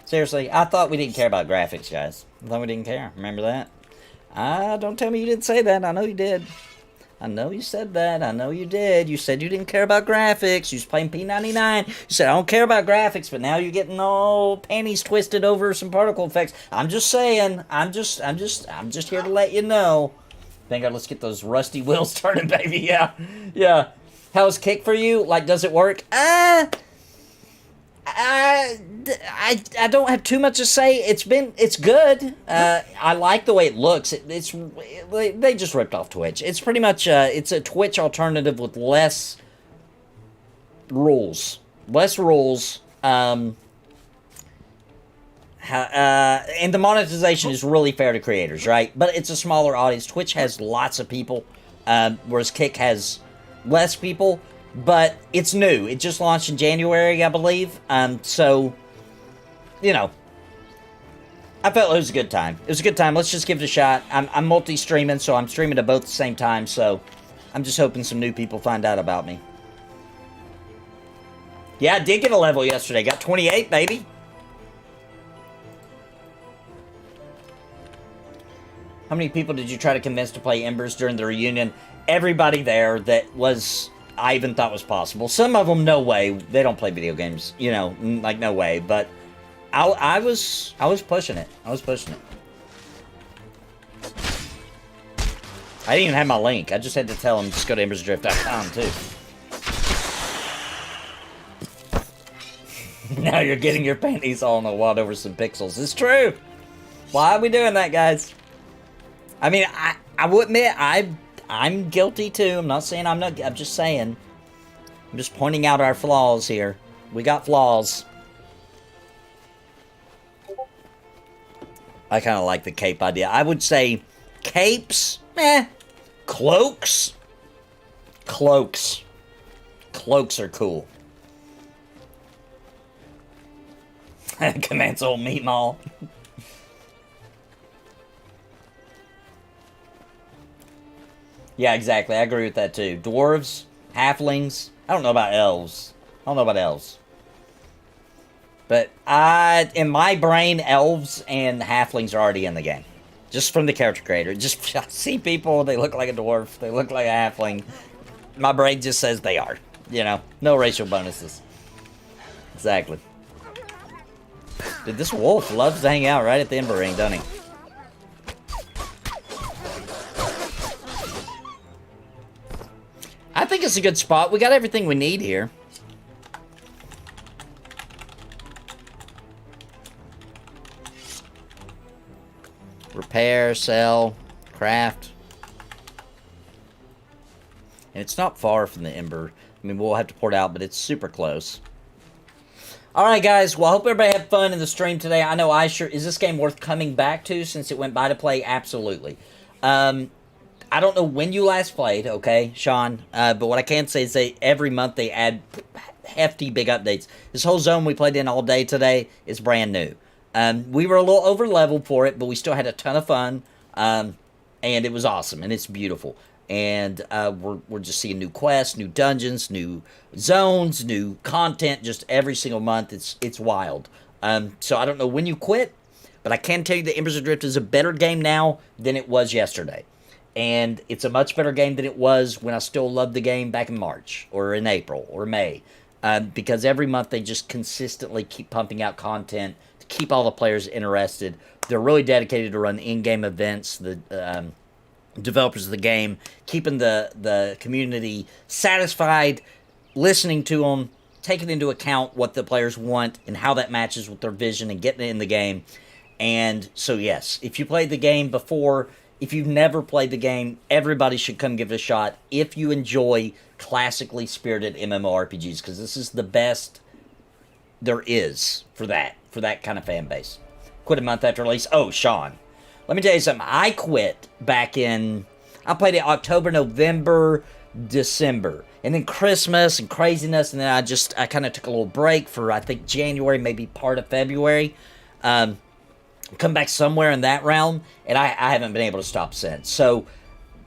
Seriously, I thought we didn't care about graphics, guys. I thought we didn't care. Remember that? Don't tell me you didn't say that. I know you did. I know you said that. I know you did. You said you didn't care about graphics. You was playing P99. You said, I don't care about graphics, but now you're getting all panties twisted over some particle effects. I'm just saying. I'm just here to let you know. Thank God, let's get those rusty wheels started, baby. Yeah. How's Kick for you? Like, does it work? I don't have too much to say. It's good. I like the way it looks. They just ripped off Twitch. It's pretty much it's a Twitch alternative with less rules. And the monetization is really fair to creators, right? But it's a smaller audience. Twitch has lots of people, whereas Kick has less people, but it's new. It just launched in January, I believe. So, you know, I felt it was a good time. It was a good time. Let's just give it a shot. I'm multi-streaming, so I'm streaming to both at the same time, so I'm just hoping some new people find out about me. Yeah, I did get a level yesterday. Got 28, baby. How many people did you try to convince to play Embers during the reunion? Everybody there that was, I even thought was possible. Some of them, no way. They don't play video games. You know, like, no way. But I was pushing it. I was pushing it. I didn't even have my link. I just had to tell them just go to embersadrift.com too. Now you're getting your panties all in a wad over some pixels. It's true. Why are we doing that, guys? I mean, I will admit, I'm guilty too. I'm not saying I'm not. I'm just saying. I'm just pointing out our flaws here. We got flaws. I kind of like the cape idea. I would say capes, cloaks. Cloaks are cool. Command's old meat mall. Yeah, exactly. I agree with that too. Dwarves, halflings. I don't know about elves. But in my brain, elves and halflings are already in the game. Just from the character creator. Just I see people, they look like a dwarf, they look like a halfling. My brain just says they are. You know, no racial bonuses. Exactly. Dude, this wolf loves to hang out right at the Ember Ring, doesn't he? I think it's a good spot. We got everything we need here. Repair, sell, craft. And it's not far from the Ember. I mean, we'll have to port out, but it's super close. Alright, guys. Well, I hope everybody had fun in the stream today. I know I sure... Is this game worth coming back to since it went by to play? Absolutely. I don't know when you last played, okay, Sean? But what I can say is every month they add hefty big updates. This whole zone we played in all day today is brand new. We were a little over-leveled for it, but we still had a ton of fun. And it was awesome, and it's beautiful. And we're just seeing new quests, new dungeons, new zones, new content, just every single month. It's wild. So I don't know when you quit, but I can tell you that Embers Adrift is a better game now than it was yesterday. And it's a much better game than it was when I still loved the game back in March, or in April, or May. Because every month they just consistently keep pumping out content to keep all the players interested. They're really dedicated to run in-game events, the developers of the game, keeping the community satisfied, listening to them, taking into account what the players want and how that matches with their vision and getting it in the game. And so, yes, if you played the game before... If you've never played the game, everybody should come give it a shot if you enjoy classically spirited MMORPGs, because this is the best there is for that kind of fan base. Quit a month after release. Oh, Sean, let me tell you something. I quit back in, I played it October, November, December, and then Christmas and craziness, and then I kind of took a little break for, I think, January, maybe part of February. Come back somewhere in that realm, and I haven't been able to stop since. So,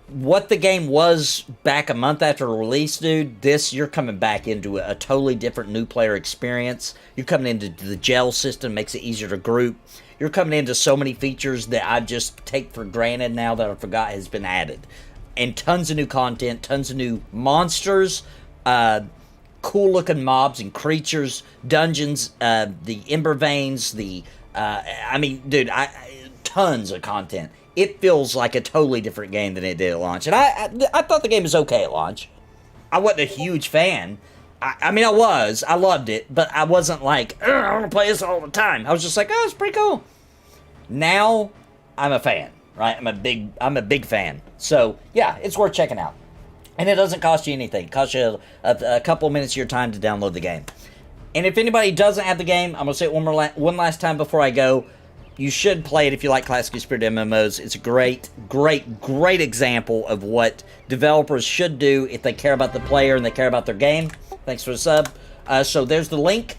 what the game was back a month after release, dude, you're coming back into a totally different new player experience. You're coming into the gel system, makes it easier to group. You're coming into so many features that I just take for granted now that I forgot has been added. And tons of new content, tons of new monsters, cool-looking mobs and creatures, dungeons, the Ember Veins, I mean, dude, tons of content. It feels like a totally different game than it did at launch. And I thought the game was okay at launch. I wasn't a huge fan. I mean, I loved it, but I wasn't like, I want to play this all the time. I was just like, oh, it's pretty cool. Now, I'm a fan, right? I'm a big fan. So, yeah, it's worth checking out. And it doesn't cost you anything. It costs you a couple of minutes of your time to download the game. And if anybody doesn't have the game, I'm going to say it one last time before I go. You should play it if you like classically spirited MMOs. It's a great, great, great example of what developers should do if they care about the player and they care about their game. Thanks for the sub. So there's the link.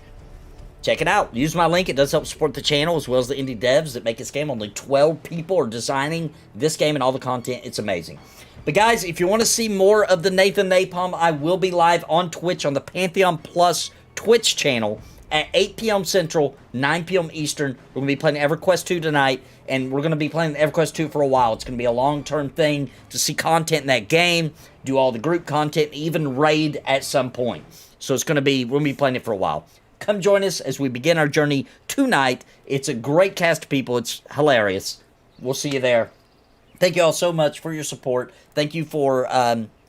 Check it out. Use my link. It does help support the channel as well as the indie devs that make this game. Only 12 people are designing this game and all the content. It's amazing. But guys, if you want to see more of the Nathan Napalm, I will be live on Twitch on the Pantheon Plus Twitch channel at 8 p.m. Central, 9 p.m. Eastern. We're going to be playing EverQuest 2 tonight, and we're going to be playing EverQuest 2 for a while. It's going to be a long-term thing to see content in that game, do all the group content, even raid at some point. So it's going to be, we're going to be playing it for a while. Come join us as we begin our journey tonight. It's a great cast of people. It's hilarious. We'll see you there. Thank you all so much for your support. Thank you for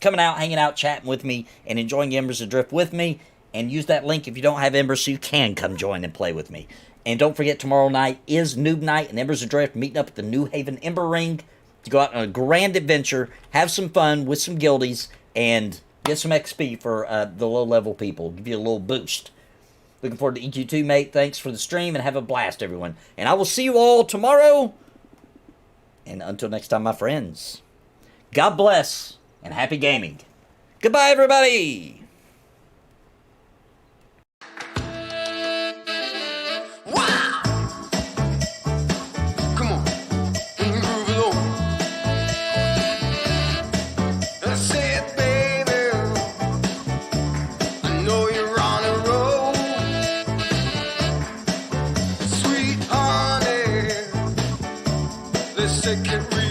coming out, hanging out, chatting with me, and enjoying Embers Adrift with me. And use that link if you don't have Embers so you can come join and play with me. And don't forget, tomorrow night is Noob Night and Embers Adrift meeting up at the New Haven Ember Ring to go out on a grand adventure, have some fun with some guildies, and get some XP for the low-level people. Give you a little boost. Looking forward to EQ2, mate. Thanks for the stream, and have a blast, everyone. And I will see you all tomorrow. And until next time, my friends, God bless and happy gaming. Goodbye, everybody. Take it real.